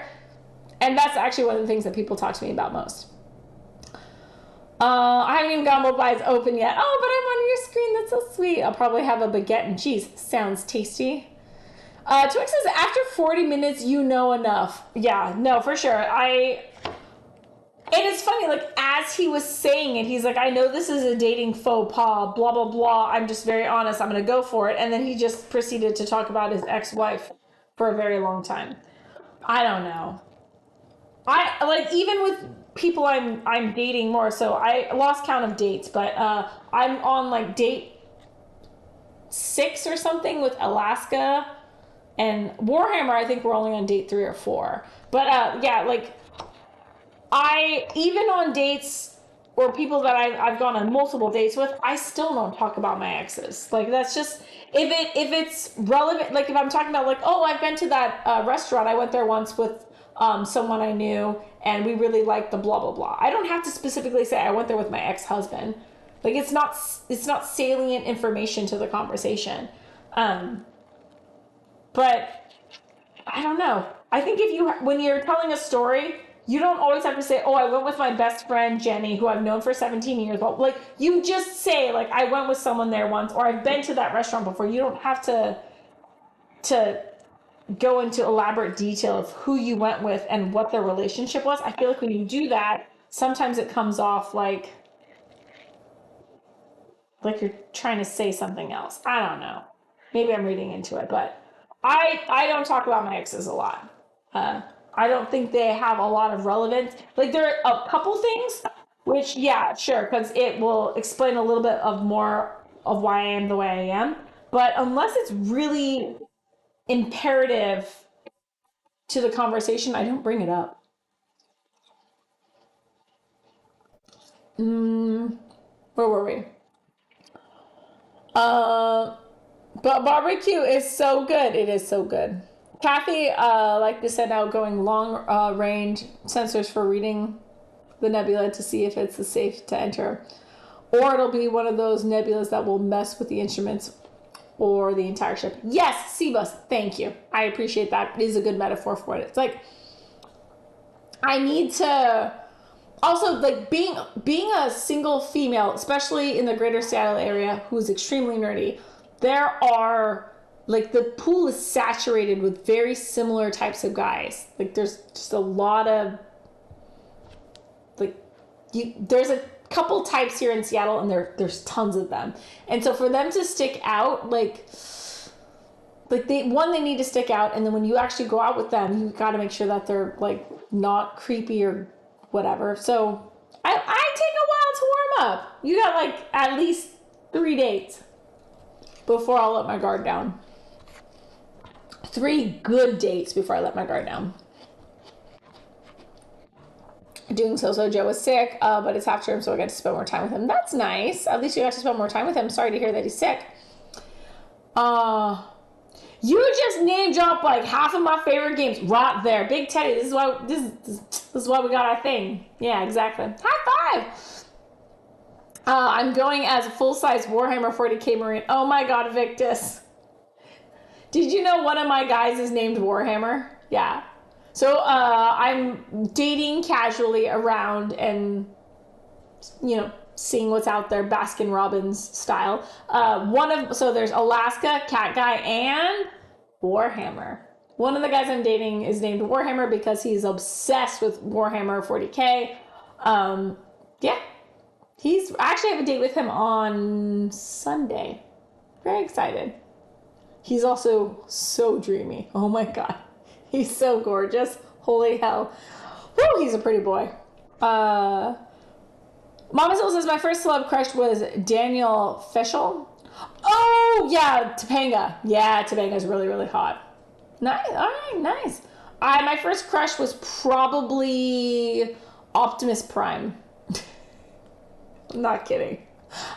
and that's actually one of the things that people talk to me about most. I haven't even got my eyes open yet. Oh, but I'm on your screen. That's so sweet. I'll probably have a baguette and cheese. Sounds tasty. Twix says, after 40 minutes, you know enough. Yeah, no, for sure. And it's funny, like, as he was saying it, he's like, I know this is a dating faux pas, blah, blah, blah. I'm just very honest. I'm going to go for it. And then he just proceeded to talk about his ex-wife for a very long time. I don't know. Even with people I'm dating more, so I lost count of dates, but I'm on like date 6 or something with Alaska, and Warhammer I think we're only on date 3 or 4, but yeah, like even on dates or people that I've gone on multiple dates with, I still don't talk about my exes. Like, that's just, if it's relevant, like if I'm talking about like, oh, I've been to that restaurant, I went there once with someone I knew, and we really liked the blah, blah, blah. I don't have to specifically say I went there with my ex-husband. Like, it's not salient information to the conversation. But I don't know. I think when you're telling a story, you don't always have to say, oh, I went with my best friend, Jenny, who I've known for 17 years. Well, like, you just say, like, I went with someone there once, or I've been to that restaurant before. You don't have to go into elaborate detail of who you went with and what their relationship was. I feel like when you do that, sometimes it comes off like like you're trying to say something else. I don't know. Maybe I'm reading into it, but I don't talk about my exes a lot. I don't think they have a lot of relevance. Like there are a couple things, which yeah, sure, because it will explain a little bit of more of why I am the way I am. But unless it's really imperative to the conversation, I don't bring it up. Where were we? But barbecue is so good. It is so good. Kathy, like we said, now going long range sensors for reading the nebula to see if it's safe to enter. Or it'll be one of those nebulas that will mess with the instruments or the entire ship. Yes, Cebus, thank you. I appreciate that. It is a good metaphor for it. It's like, I need to... Also, like, being a single female, especially in the greater Seattle area, who is extremely nerdy, there are, like, the pool is saturated with very similar types of guys. Like, there's just a lot of, like, there's a couple types here in Seattle, and there's tons of them. And so for them to stick out, like they need to stick out, and then when you actually go out with them, you got to make sure that they're, like, not creepy or whatever. So I take a while to warm up. You got, like, at least 3 dates before I'll let my guard down. 3 good dates before I let my guard down. Doing so Joe was sick, but it's half term, so I get to spend more time with him. That's nice. At least you got to spend more time with him. Sorry to hear that he's sick. You just name dropped like half of my favorite games right there. Big Teddy, this is why we got our thing. Yeah, exactly. High five. I'm going as a full-size Warhammer 40k Marine. Oh my god, Victus. Did you know one of my guys is named Warhammer? Yeah. So I'm dating casually around and, you know, seeing what's out there, Baskin Robbins style. So there's Alaska, Cat Guy, and Warhammer. One of the guys I'm dating is named Warhammer because he's obsessed with Warhammer 40k. Yeah. I actually have a date with him on Sunday. Very excited. He's also so dreamy. Oh my god. He's so gorgeous. Holy hell. Woo, he's a pretty boy. Mama Soul says, my first celeb crush was Daniel Fishel. Oh, yeah, Topanga. Yeah, Topanga's really, really hot. Nice. All right, nice. My first crush was probably Optimus Prime. I'm not kidding.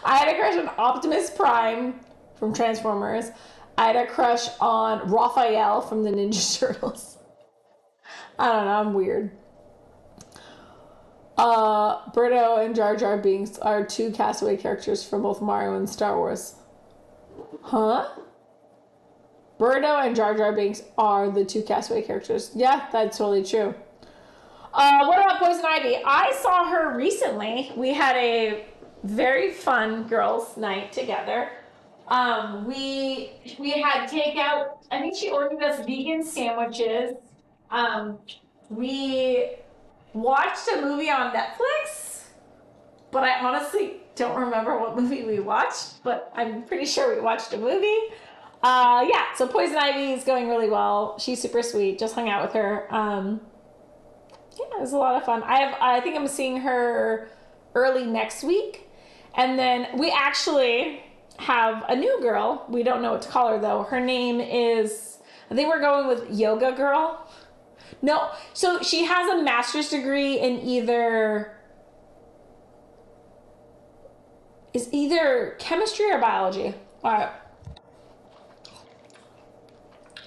I had a crush on Optimus Prime from Transformers. I had a crush on Raphael from the Ninja Turtles. I don't know, I'm weird. Birdo and Jar Jar Binks are 2 castaway characters from both Mario and Star Wars. Huh? Birdo and Jar Jar Binks are the 2 castaway characters. Yeah, that's totally true. What about Poison Ivy? I saw her recently. We had a very fun girls' night together. We had takeout. I think she ordered us vegan sandwiches. We watched a movie on Netflix, but I honestly don't remember what movie we watched, but I'm pretty sure we watched a movie. Yeah, so Poison Ivy is going really well. She's super sweet. Just hung out with her. Yeah, it was a lot of fun. I think I'm seeing her early next week. And then we actually have a new girl. We don't know what to call her though. Her name is, I think we're going with Yoga Girl. No, so she has a master's degree in either chemistry or biology. All right.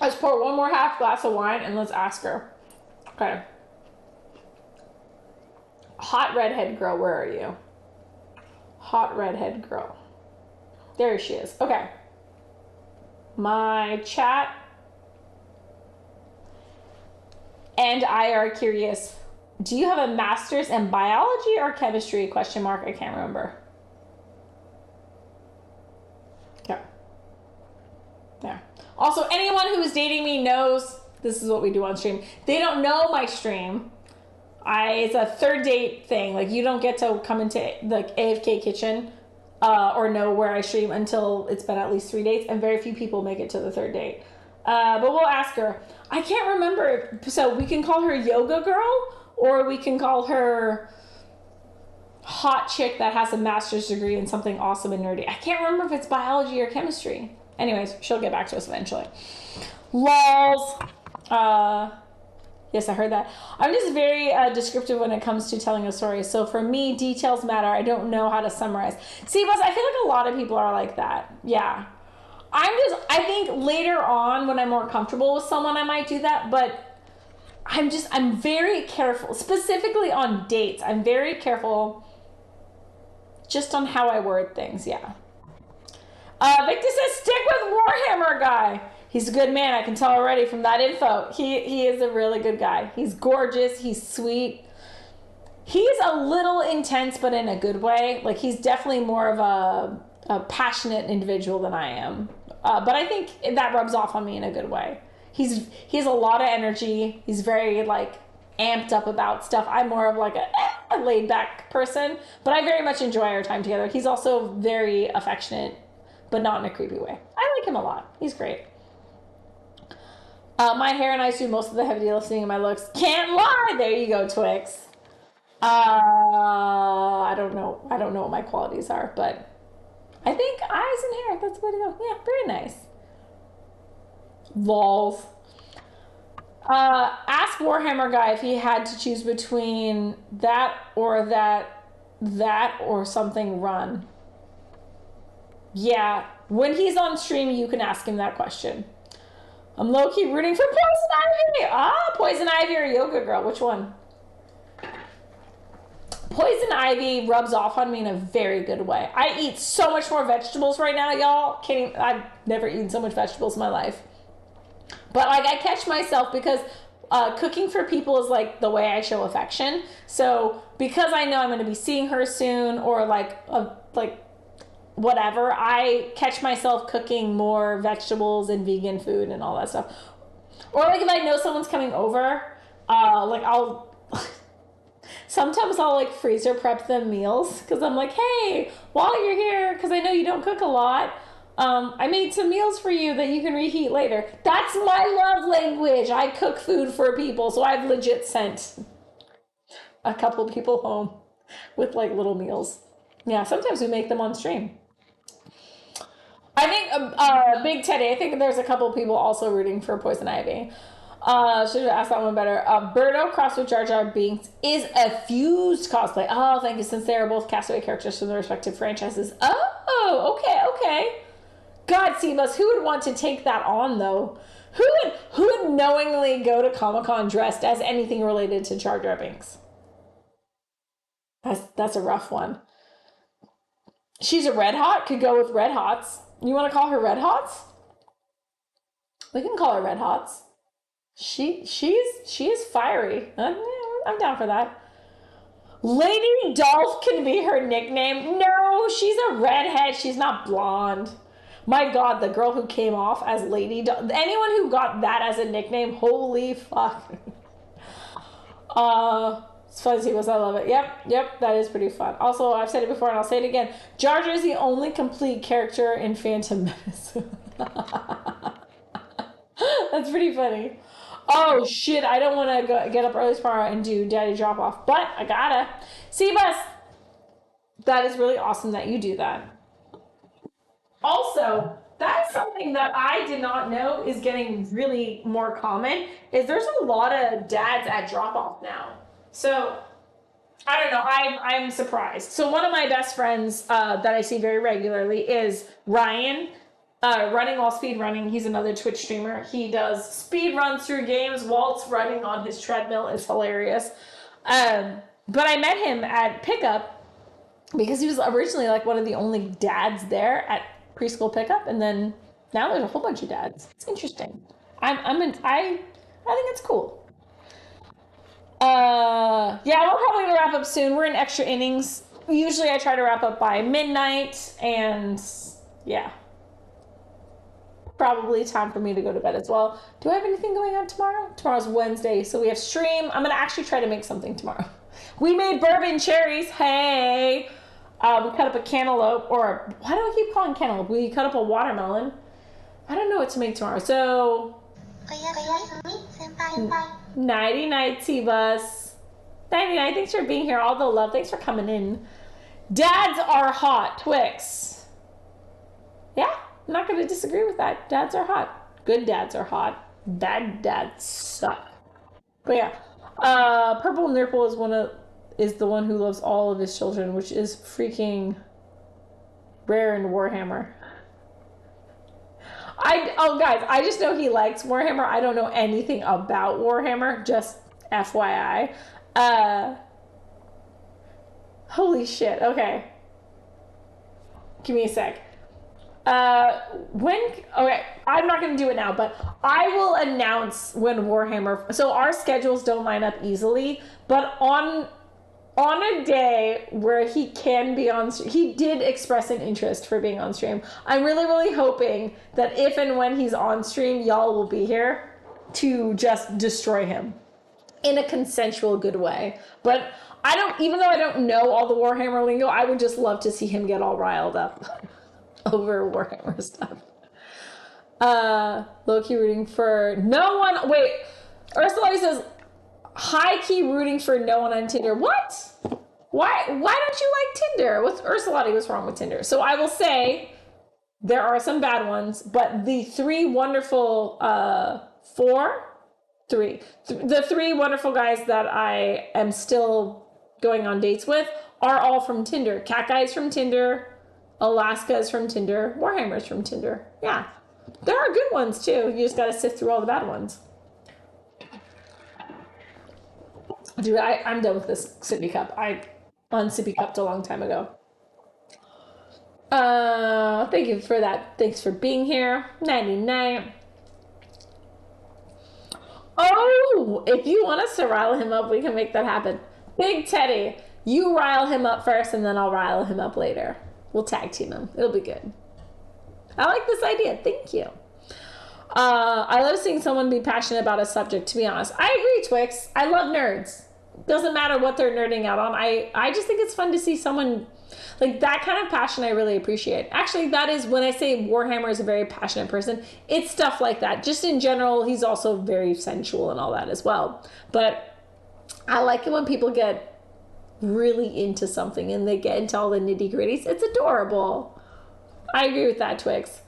Let's pour one more half glass of wine and let's ask her. Okay. Hot redhead girl, where are you? Hot redhead girl. There she is. Okay. My chat and I are curious. Do you have a master's in biology or chemistry? Question mark. I can't remember. Yeah. There. Also, anyone who is dating me knows this is what we do on stream. They don't know my stream. It's a third date thing. Like, you don't get to come into the AFK kitchen or know where I stream until it's been at least 3 dates, and very few people make it to the third date. But we'll ask her. I can't remember. So we can call her Yoga Girl, or we can call her hot chick that has a master's degree in something awesome and nerdy. I can't remember if it's biology or chemistry. Anyways, she'll get back to us eventually. Lols. Yes, I heard that. I'm just very descriptive when it comes to telling a story. So for me, details matter. I don't know how to summarize. See, Buzz, I feel like a lot of people are like that. Yeah. I think later on when I'm more comfortable with someone, I might do that. But I'm very careful, specifically on dates. I'm very careful just on how I word things. Yeah. Victor says, stick with Warhammer guy. He's a good man. I can tell already from that info. He is a really good guy. He's gorgeous. He's sweet. He's a little intense, but in a good way. Like, he's definitely more of a passionate individual than I am. But I think that rubs off on me in a good way. He has a lot of energy. He's very, like, amped up about stuff. I'm more of like a laid back person, but I very much enjoy our time together. He's also very affectionate, but not in a creepy way. I like him a lot. He's great. My hair and I do most of the heavy lifting in my looks. Can't lie. There you go, Twix. I don't know what my qualities are, but I think eyes and hair, that's the way to go. Yeah, very nice. Lols. Ask Warhammer guy if he had to choose between that or something run. Yeah, when he's on stream, you can ask him that question. I'm low-key rooting for Poison Ivy. Poison Ivy or Yoga Girl, which one? Poison Ivy rubs off on me in a very good way. I eat so much more vegetables right now, y'all. I've never eaten so much vegetables in my life. But like, I catch myself because cooking for people is like the way I show affection. So because I know I'm going to be seeing her soon, or like whatever, I catch myself cooking more vegetables and vegan food and all that stuff. Or like if I know someone's coming over, like sometimes I'll like freezer prep them meals, because I'm like, hey, while you're here, because I know you don't cook a lot, I made some meals for you that you can reheat later. That's my love language. I cook food for people, so I've legit sent a couple people home with like little meals. Yeah, sometimes we make them on stream. I think Big Teddy, I think there's a couple people also rooting for Poison Ivy. Should have asked that one better. Birdo crossed with Jar Jar Binks is a fused cosplay. Oh, thank you, since they are both Castaway characters from their respective franchises. Oh, okay. God, Sebas, who would want to take that on, though? Who would knowingly go to Comic-Con dressed as anything related to Jar Jar Binks? That's a rough one. She's a Red Hot, could go with Red Hots. You want to call her Red Hots? We can call her Red Hots. She is fiery. I'm down for that. Lady Dolph can be her nickname. No, she's a redhead. She's not blonde. My God, the girl who came off as Lady Dolph. Anyone who got that as a nickname, holy fuck. It's fun to see what's I love it. Yep, that is pretty fun. Also, I've said it before and I'll say it again. Jar Jar is the only complete character in Phantom Menace. That's pretty funny. Oh shit, I don't want to get up early tomorrow and do daddy drop off, but I gotta. Sebas, that is really awesome that you do that. Also, that's something that I did not know is getting really more common, is there's a lot of dads at drop off now. So, I don't know, I'm surprised. So one of my best friends that I see very regularly is Ryan, running while speed running. He's another Twitch streamer. He does speed runs through games whilst running on his treadmill. It's hilarious. But I met him at pickup because he was originally like one of the only dads there at preschool pickup, and then now there's a whole bunch of dads. It's interesting. I think it's cool. Yeah, we're probably gonna wrap up soon. We're in extra innings. Usually I try to wrap up by midnight, and yeah. Probably time for me to go to bed as well. Do I have anything going on tomorrow? Tomorrow's Wednesday, so we have stream. I'm gonna actually try to make something tomorrow. We made bourbon cherries. Hey, We cut up a cantaloupe, or why do I keep calling cantaloupe? We cut up a watermelon. I don't know what to make tomorrow. So, nighty night, T-Bus. Nighty night. Thanks for being here. All the love. Thanks for coming in. Dads are hot. Twix. Yeah, I'm not going to disagree with that. Dads are hot. Good dads are hot. Bad dads suck. But yeah, Purple Nurple is the one who loves all of his children, which is freaking rare in Warhammer. Guys, I just know he likes Warhammer. I don't know anything about Warhammer, just FYI. Holy shit. Okay. Give me a sec. Okay, I'm not going to do it now, but I will announce when Warhammer, so our schedules don't line up easily, but on a day where he can be on, he did express an interest for being on stream. I'm really, really hoping that if and when he's on stream, y'all will be here to just destroy him in a consensual good way. But even though I don't know all the Warhammer lingo, I would just love to see him get all riled up over Warhammer stuff. Low-key rooting for no one. Wait, Ursula says, high-key rooting for no one on Tinder. What? Why don't you like Tinder? What's wrong with Tinder? So I will say there are some bad ones, but the three wonderful, the three wonderful guys that I am still going on dates with are all from Tinder. Cat Guy's from Tinder. Alaska's from Tinder. Warhammer's from Tinder. Yeah. There are good ones too. You just gotta sift through all the bad ones. Dude, I'm done with this sippy cup. I unsippy cupped a long time ago. Thank you for that. Thanks for being here. 99. Oh, if you want us to rile him up, we can make that happen. Big Teddy, you rile him up first and then I'll rile him up later. We'll tag team him. It'll be good. I like this idea. Thank you. I love seeing someone be passionate about a subject, to be honest. I agree, Twix. I love nerds. Doesn't matter what they're nerding out on. I just think it's fun to see someone like that kind of passion. I really appreciate. Actually, that is when I say Warhammer is a very passionate person, it's stuff like that. Just in general, he's also very sensual and all that as well. But I like it when people get really into something and they get into all the nitty gritties. It's adorable. I agree with that, Twix.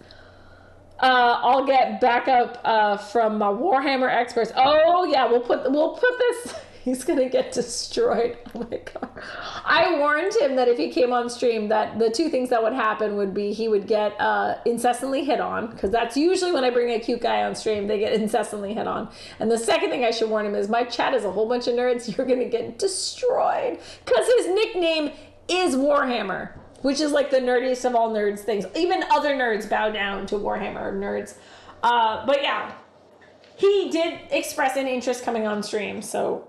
I'll get backup from my Warhammer experts. Oh yeah, we'll put this. He's gonna get destroyed. Oh my god! I warned him that if he came on stream, that the two things that would happen would be he would get incessantly hit on, because that's usually when I bring a cute guy on stream, they get incessantly hit on. And the second thing I should warn him is my chat is a whole bunch of nerds. You're gonna get destroyed because his nickname is Warhammer, which is like the nerdiest of all nerds things. Even other nerds bow down to Warhammer nerds. But yeah, he did express an interest coming on stream, so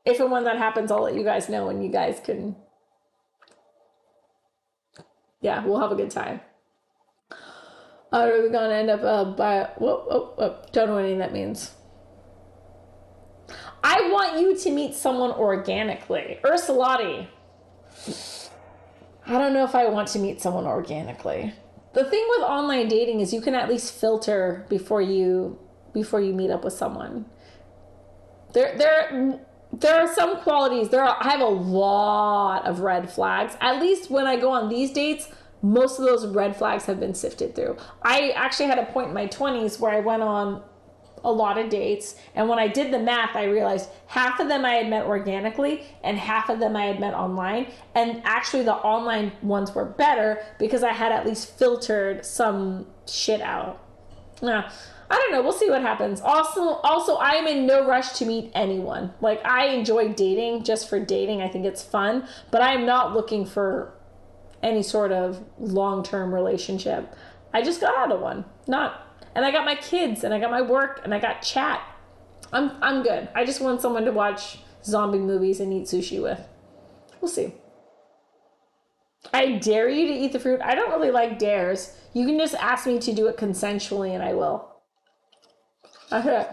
if and when that happens, I'll let you guys know, and you guys can, yeah, we'll have a good time. Are we gonna end up don't know what any of that means. I want you to meet someone organically. Ursulati. I don't know if I want to meet someone organically. The thing with online dating is you can at least filter before you meet up with someone. There are some qualities. I have a lot of red flags. At least when I go on these dates, most of those red flags have been sifted through. I actually had a point in my 20s where I went on a lot of dates, and when I did the math, I realized half of them I had met organically and half of them I had met online, and actually the online ones were better because I had at least filtered some shit out. Yeah, I don't know, we'll see what happens. Also I am in no rush to meet anyone. Like, I enjoy dating just for dating. I think it's fun, but I'm not looking for any sort of long-term relationship. I just got out of one. And I got my kids, and I got my work, and I got chat. I'm good. I just want someone to watch zombie movies and eat sushi with. We'll see. I dare you to eat the fruit. I don't really like dares. You can just ask me to do it consensually, and I will. Okay.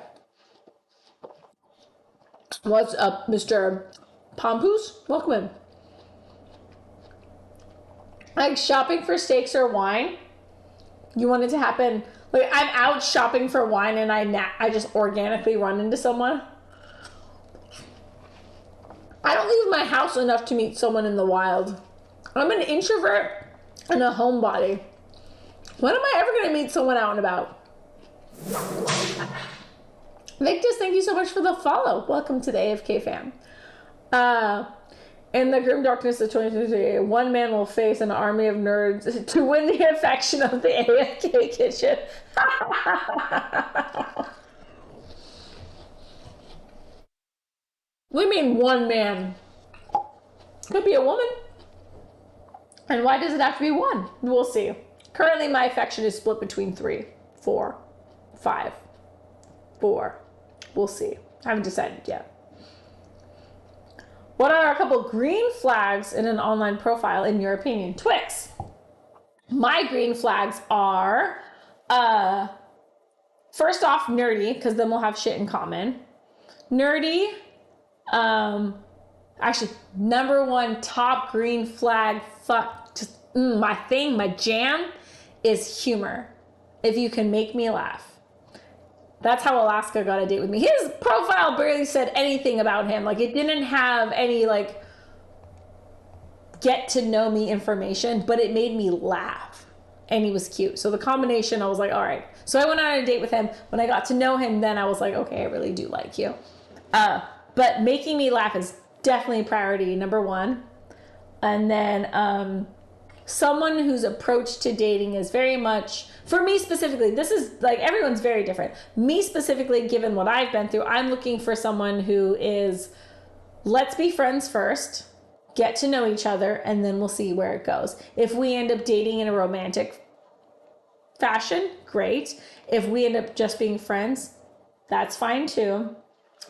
What's up, Mr. Pompous? Welcome in. Like shopping for steaks or wine, you want it to happen. Like I'm out shopping for wine and I just organically run into someone. I don't leave my house enough to meet someone in the wild. I'm an introvert and a homebody. When am I ever going to meet someone out and about? Victus, thank you so much for the follow. Welcome to the AFK fam. In the grim darkness of 2023, one man will face an army of nerds to win the affection of the AFK kitchen. We mean one man. Could be a woman. And why does it have to be one? We'll see. Currently, my affection is split between 3, 4, 5, 4. We'll see. I haven't decided yet. What are a couple green flags in an online profile, in your opinion? Twix. My green flags are, first off, nerdy, because then we'll have shit in common. Nerdy. Actually, number one top green flag, my thing, my jam is humor. If you can make me laugh. That's how Alaska got a date with me. His profile barely said anything about him. Like, it didn't have any, like, get to know me information, but it made me laugh. And he was cute. So the combination, I was like, all right. So I went on a date with him. When I got to know him, then I was like, okay, I really do like you. But making me laugh is definitely priority number one. And then someone whose approach to dating is very much, for me specifically, this is like, everyone's very different. Me specifically, given what I've been through, I'm looking for someone who is, let's be friends first, get to know each other, and then we'll see where it goes. If we end up dating in a romantic fashion, great. If we end up just being friends, that's fine too.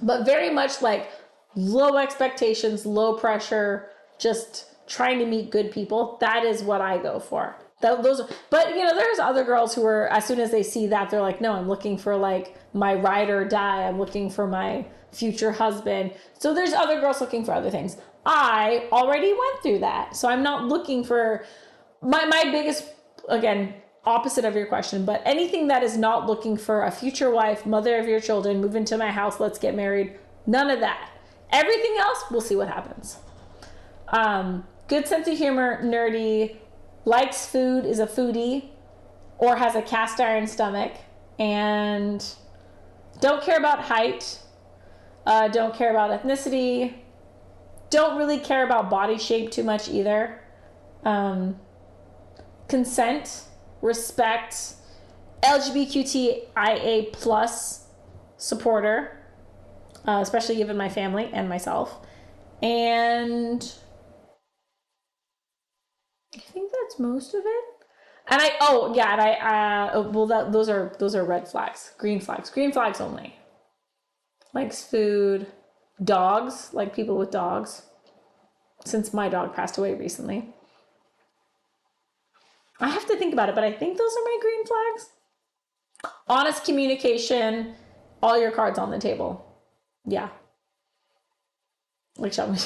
But very much like low expectations, low pressure, just trying to meet good people. That is what I go for. But there's other girls who are, as soon as they see that, they're like, no, I'm looking for like my ride or die. I'm looking for my future husband. So there's other girls looking for other things. I already went through that. So I'm not looking for my biggest, again, opposite of your question, but anything that is not looking for a future wife, mother of your children, move into my house, let's get married. None of that. Everything else, we'll see what happens. Good sense of humor, nerdy, likes food, is a foodie, or has a cast iron stomach, and don't care about height, don't care about ethnicity, don't really care about body shape too much either. Consent, respect, LGBTQIA plus supporter, especially given my family and myself. And I think that's most of it. And those are red flags, green flags only. Likes food, dogs, like people with dogs, since my dog passed away recently. I have to think about it, but I think those are my green flags. Honest communication, all your cards on the table. Yeah. Like, shall we?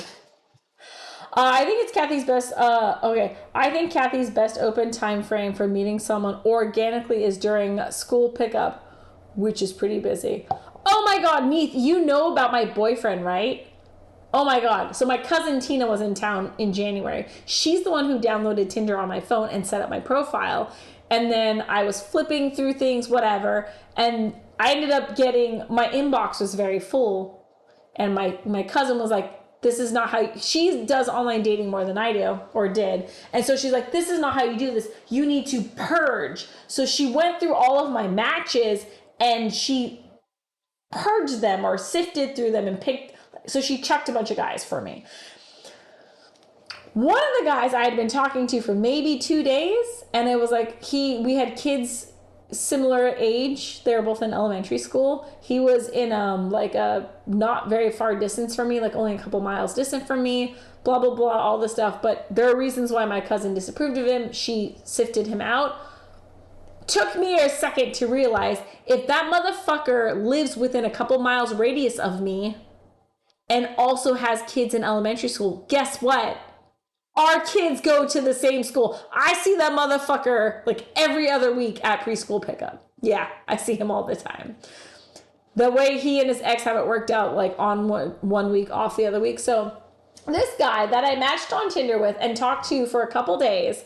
I think it's Kathy's best. I think Kathy's best open time frame for meeting someone organically is during school pickup, which is pretty busy. Oh my God, Neith, you know about my boyfriend, right? Oh my God. So my cousin Tina was in town in January. She's the one who downloaded Tinder on my phone and set up my profile. And then I was flipping through things, whatever. And I ended up my inbox was very full. And my cousin was like, this is not how, she does online dating more than I do, or did. And so she's like, this is not how you do this. You need to purge. So she went through all of my matches and she purged them or sifted through them and so she checked a bunch of guys for me. One of the guys I had been talking to for maybe 2 days, and it was like we had kids similar age. They were both in elementary school. He was in like a not very far distance from me, like only a couple miles distant from me, blah, blah, blah, all this stuff. But there are reasons why my cousin disapproved of him. She sifted him out. Took me a second to realize if that motherfucker lives within a couple miles radius of me and also has kids in elementary school, guess what? Our kids go to the same school. I see that motherfucker like every other week at preschool pickup. Yeah, I see him all the time. The way he and his ex have it worked out, like on one week, off the other week. So this guy that I matched on Tinder with and talked to for a couple days,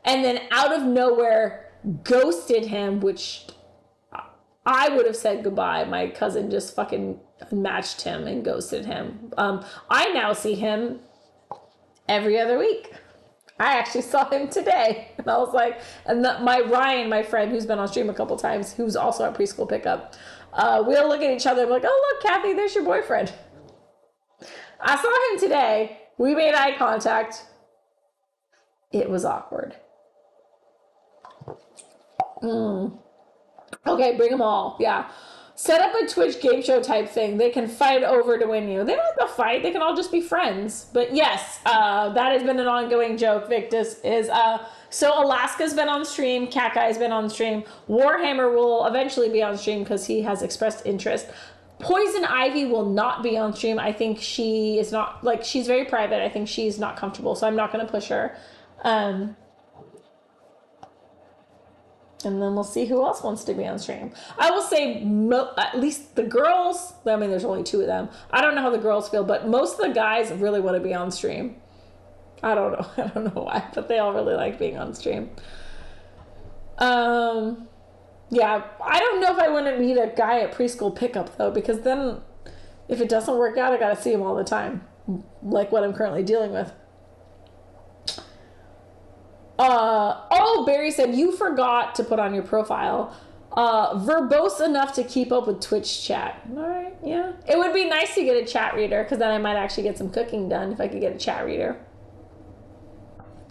and then out of nowhere ghosted him, which I would have said goodbye. My cousin just fucking matched him and ghosted him. I now see him every other week. I actually saw him today. And I was like, my Ryan, my friend who's been on stream a couple times, who's also at preschool pickup, we'll look at each other and be like, oh, look, Kathy, there's your boyfriend. I saw him today. We made eye contact. It was awkward. Okay, bring them all. Yeah. Set up a Twitch game show type thing. They can fight over to win you. They don't have to fight. They can all just be friends. But yes, that has been an ongoing joke, Victus, is so Alaska's been on stream. Cat Guy's been on stream. Warhammer will eventually be on stream because he has expressed interest. Poison Ivy will not be on stream. I think she is not, like, she's very private. I think she's not comfortable, so I'm not going to push her. And then we'll see who else wants to be on stream. I will say at least the girls, I mean, there's only 2 of them. I don't know how the girls feel, but most of the guys really want to be on stream. I don't know. I don't know why, but they all really like being on stream. Yeah, I don't know if I want to meet a guy at preschool pickup, though, because then if it doesn't work out, I got to see him all the time, like what I'm currently dealing with. Oh, Barry said, you forgot to put on your profile. Verbose enough to keep up with Twitch chat. All right, yeah. It would be nice to get a chat reader, because then I might actually get some cooking done if I could get a chat reader.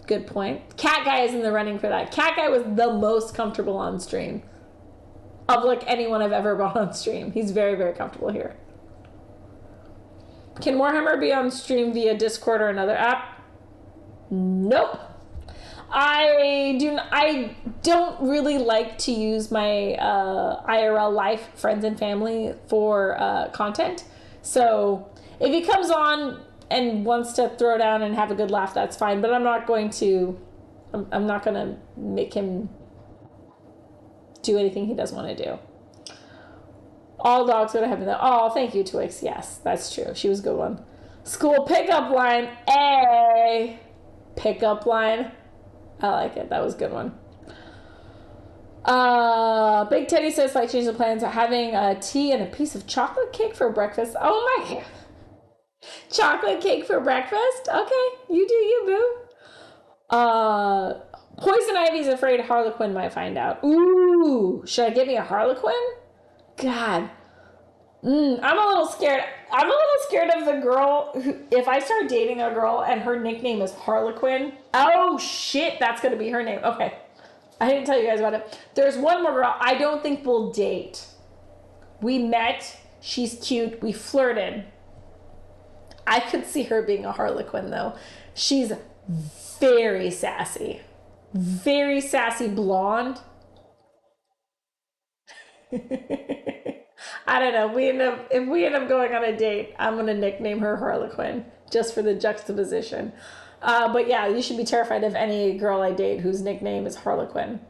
Good point. Cat Guy is in the running for that. Cat Guy was the most comfortable on stream of like anyone I've ever brought on stream. He's very, very comfortable here. Can Warhammer be on stream via Discord or another app? Nope. I don't really like to use my IRL life, friends and family for content. So if he comes on and wants to throw down and have a good laugh, that's fine. But I'm not going to make him do anything he doesn't want to do. All dogs go to heaven though. Oh, thank you, Twix. Yes, that's true. She was a good one. School pickup line. A pickup line. I like it. That was a good one. Big Teddy says, like, change the plans of having a tea and a piece of chocolate cake for breakfast. Oh my God. Chocolate cake for breakfast? Okay, you do you, boo. Poison Ivy's afraid Harlequin might find out. Ooh, should I get me a Harlequin? God. I'm a little scared. I'm a little scared of the girl who, if I start dating a girl and her nickname is Harlequin. Oh shit, that's gonna be her name. Okay. I didn't tell you guys about it. There's one more girl I don't think we'll date. We met, she's cute, we flirted. I could see her being a Harlequin though. She's very sassy. Very sassy blonde. I don't know. If we end up going on a date, I'm gonna nickname her Harlequin just for the juxtaposition. But yeah, you should be terrified of any girl I date whose nickname is Harlequin.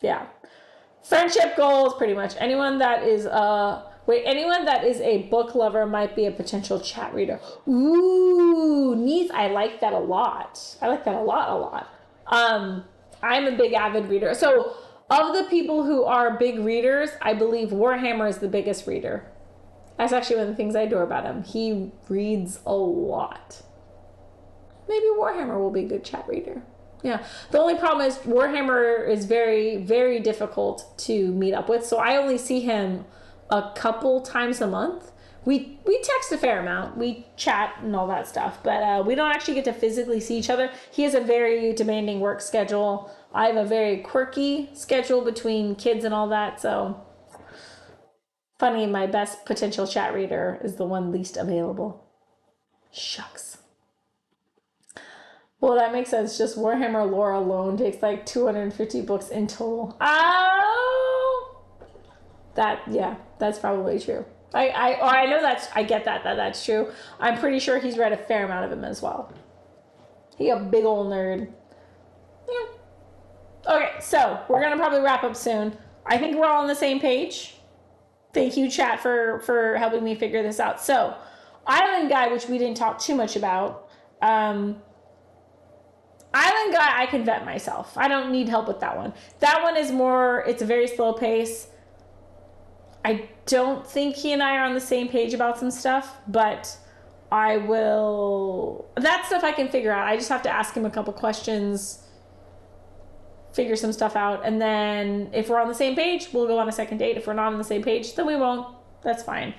Yeah. Friendship goals, pretty much. Anyone that is a book lover might be a potential chat reader. Ooh, neat. I like that a lot. I like that a lot. I'm a big avid reader. So of the people who are big readers, I believe Warhammer is the biggest reader. That's actually one of the things I adore about him. He reads a lot. Maybe Warhammer will be a good chat reader. Yeah. The only problem is Warhammer is very, very difficult to meet up with. So I only see him a couple times a month. We text a fair amount. We chat and all that stuff. But we don't actually get to physically see each other. He has a very demanding work schedule. I have a very quirky schedule between kids and all that. So funny, my best potential chat reader is the one least available. Shucks. Well, that makes sense. Just Warhammer lore alone takes like 250 books in total. Oh! That's probably true. I know I get that's true. I'm pretty sure he's read a fair amount of them as well. He a big old nerd. Yeah. Okay, so we're gonna probably wrap up soon. I think we're all on the same page. Thank you, chat, for helping me figure this out. So, Island Guy, which we didn't talk too much about. Island Guy, I can vet myself. I don't need help with that one. That one is more, it's a very slow pace. I don't think he and I are on the same page about some stuff, but I will, that stuff I can figure out. I just have to ask him a couple questions, figure some stuff out, and then if we're on the same page, we'll go on a second date. If we're not on the same page, then we won't. That's fine.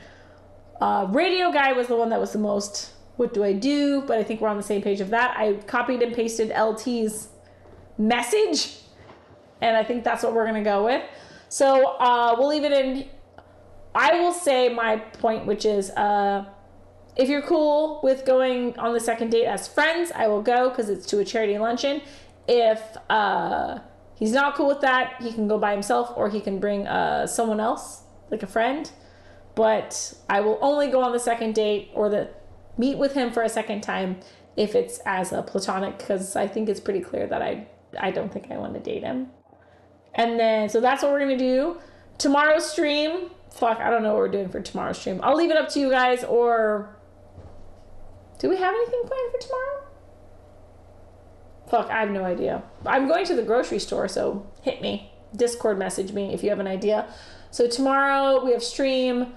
Radio Guy was the one that was the most, what do I do? But I think we're on the same page of that. I copied and pasted LT's message, and I think that's what we're going to go with. So we'll leave it in. I will say my point, which is if you're cool with going on the second date as friends, I will go because it's to a charity luncheon. If he's not cool with that, he can go by himself or he can bring someone else, like a friend. But I will only go on the second date or meet with him for a second time if it's as a platonic, because I think it's pretty clear that I don't think I want to date him. And then, so that's what we're going to do. Tomorrow's stream, I don't know what we're doing for tomorrow's stream. I'll leave it up to you guys, or do we have anything planned for tomorrow? I have no idea. I'm going to the grocery store, so hit me. Discord message me if you have an idea. So tomorrow we have stream,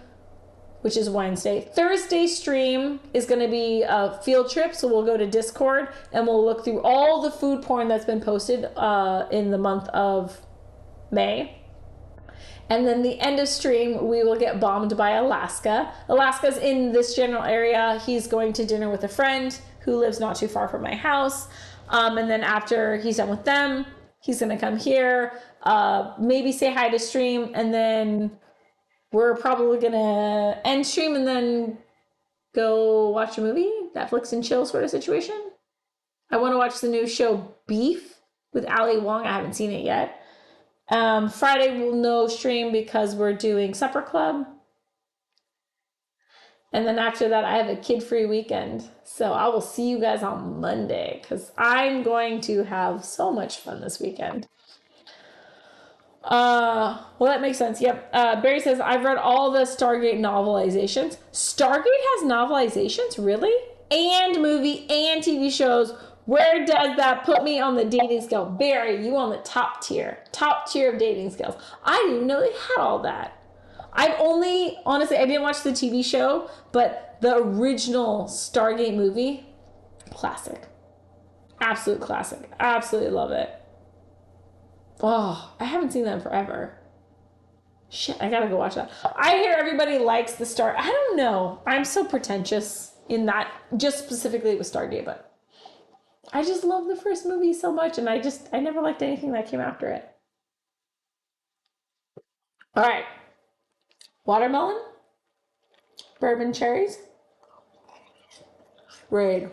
which is Wednesday. Thursday stream is going to be a field trip, so we'll go to Discord and we'll look through all the food porn that's been posted in the month of May. And then the end of stream, we will get bombed by Alaska. Alaska's in this general area. He's going to dinner with a friend who lives not too far from my house. And then after he's done with them, he's going to come here, maybe say hi to stream, and then we're probably going to end stream and then go watch a movie, Netflix and chill sort of situation. I want to watch the new show Beef with Ali Wong. I haven't seen it yet. Friday we'll no stream because we're doing supper club. And then after that, I have a kid-free weekend. So I will see you guys on Monday because I'm going to have so much fun this weekend. Well, that makes sense. Yep. Barry says, I've read all the Stargate novelizations. Stargate has novelizations? Really? And movie and TV shows. Where does that put me on the dating scale? Barry, you on the top tier of dating scales. I didn't even know they had all that. Honestly, I didn't watch the TV show, but the original Stargate movie, classic. Absolute classic. Absolutely love it. Oh, I haven't seen that in forever. Shit, I gotta go watch that. I hear everybody likes the Star. I don't know. I'm so pretentious in that, just specifically with Stargate, but I just love the first movie so much, and I never liked anything that came after it. All right. Watermelon, bourbon cherries, raid.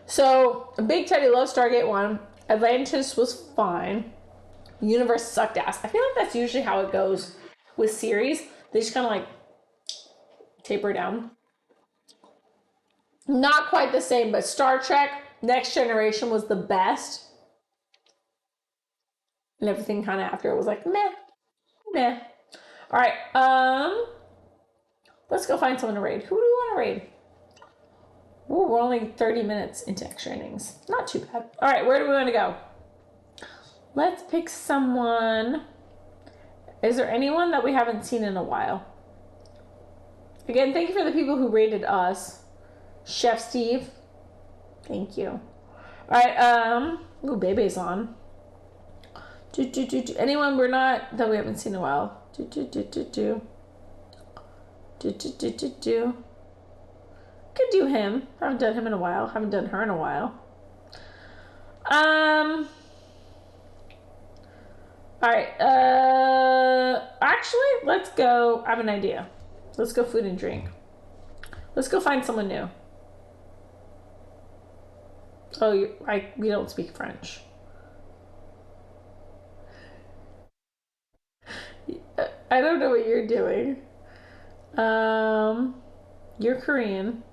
So, Big Teddy loves Stargate 1. Atlantis was fine. Universe sucked ass. I feel like that's usually how it goes with series. They just kind of like taper down. Not quite the same, but Star Trek Next Generation was the best. And everything kind of after it was like, meh. All right, let's go find someone to raid. Who do we want to raid? Ooh, we're only 30 minutes into extra innings. Not too bad. All right, where do we want to go? Let's pick someone. Is there anyone that we haven't seen in a while? Again, thank you for the people who rated us. Chef Steve, thank you. All right, ooh, Bebe's on. Anyone that we haven't seen in a while. Could do him. Haven't done him in a while. Haven't done her in a while. All right. Actually, let's go. I have an idea. Let's go food and drink. Let's go find someone new. Oh, we don't speak French. I don't know what you're doing. You're Korean.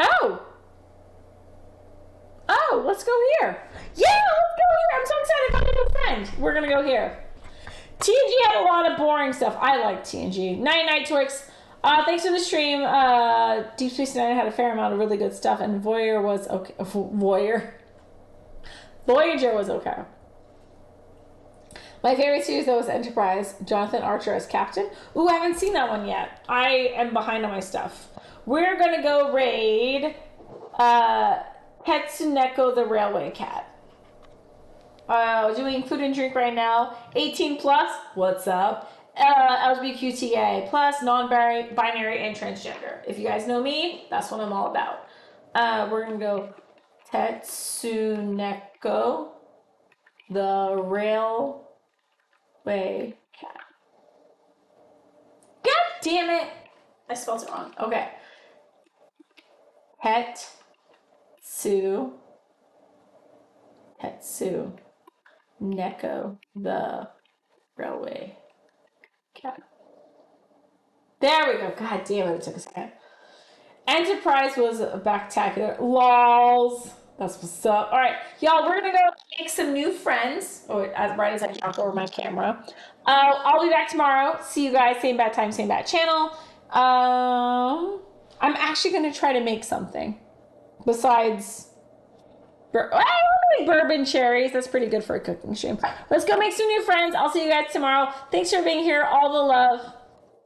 Oh! Oh, let's go here. Yeah, let's go here. I'm so excited. I'm a new friend. We're gonna go here. TNG had a lot of boring stuff. I like TNG. Night Night Twix. Thanks for the stream. Deep Space Nine had a fair amount of really good stuff, and Voyager was okay. Voyager was okay. My favorite series though was Enterprise. Jonathan Archer as captain. Ooh, I haven't seen that one yet. I am behind on my stuff. We're gonna go raid Tetsuneko the Railway Cat. Doing food and drink right now. 18 plus. What's up? LGBTQIA plus, non-binary, and transgender. If you guys know me, that's what I'm all about. We're gonna go Tetsuneko the Railway Cat. God damn it! I spelled it wrong. Okay. Tetsuneko the Railway Cat. There we go. God damn it, it took a second. Enterprise was spectacular. Lols. That's what's up. Alright, y'all, we're gonna go make some new friends. Or right as I talk over my camera. I'll be back tomorrow. See you guys, same bad time, same bad channel. I'm actually gonna try to make something. Besides bourbon cherries. That's pretty good for a cooking stream. Let's go make some new friends. I'll see you guys tomorrow. Thanks for being here. All the love.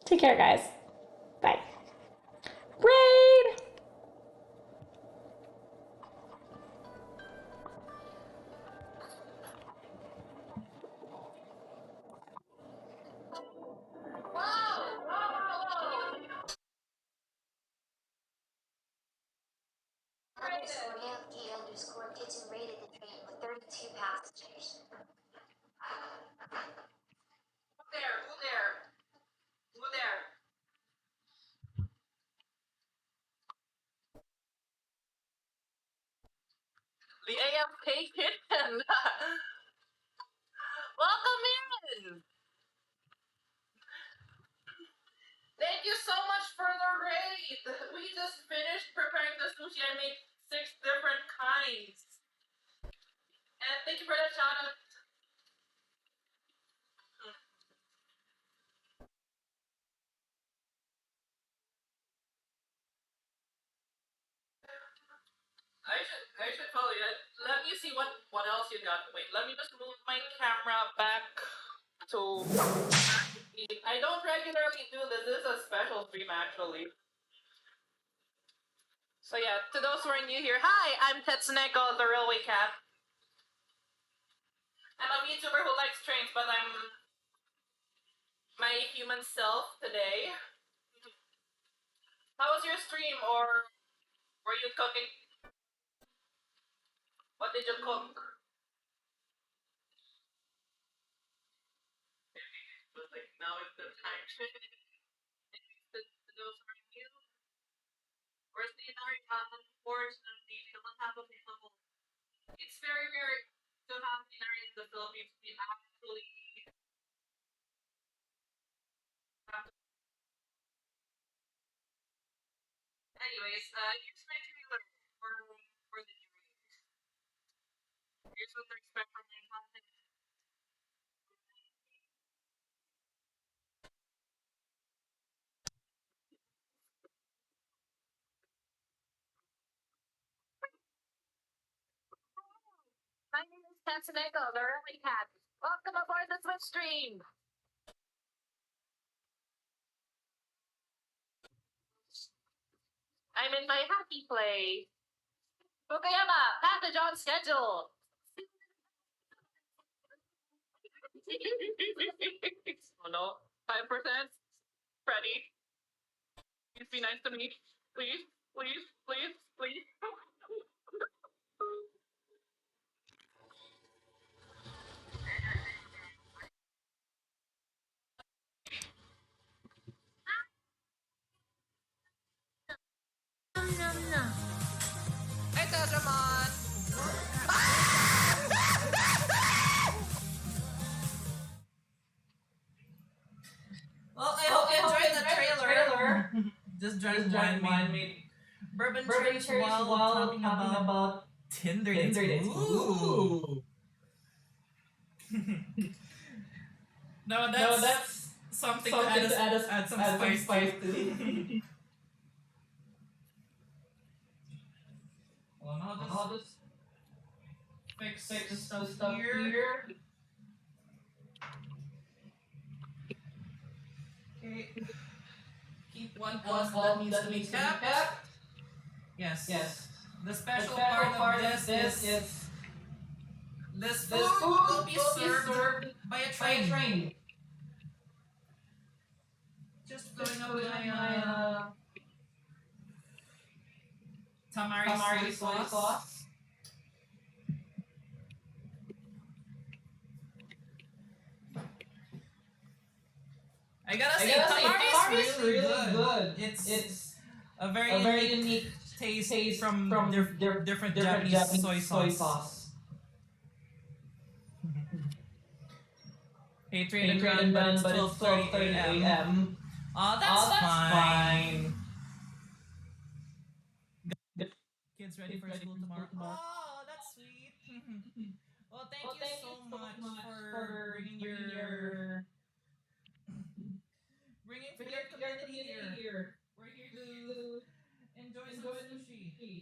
Take care, guys. Bye. Raid! Kitchen raided the train with 32 passengers. Who there? The AFK kitchen. Welcome in. Thank you so much for the raid. We just finished preparing the sushi. I made 6 different kinds. And thank you for that shout out. I should follow you. Let me see what else you got. Wait, let me just move my camera back to. I don't regularly do this. This is a special stream actually. So yeah, to those who are new here, hi, I'm Tetsuneko, the Railway Cat. I'm a YouTuber who likes trains, but I'm my human self today. How was your stream, or were you cooking? What did you cook? But like now is the time. To those who are new, where's the unfortunately we don't have available. It's very rare to have dinner in the Philippines. We actually have to... Anyways, here's my trailer for the new release. Here's what to expect from my content. My name is Tetsuneko, the Early Cat. Welcome aboard the Twitch stream! I'm in my happy place. Fukuyama, passage on schedule! Oh no, 5%? Freddy, please be nice to me. Please, please, please, please. Hey, Tajamon! Well, I hope you enjoyed Just drank wine made bourbon cherries while talking about Tinder dates. Ooh. No, that's something to add some spice to. Well, now just fix the stuff here. Okay. What else that needs to be kept? Yes. The special part of this is this food will be served by a train. Just filling up my tamari soy sauce. I gotta say, tamari is really good. It's a very unique taste from different Japanese soy sauce. Hey, train and run, but it's 12:30 a.m. That's fine. Kids ready for school tomorrow? Oh, that's sweet. Well, thank you so much for bringing food to your community here. We're here to enjoy some sushi.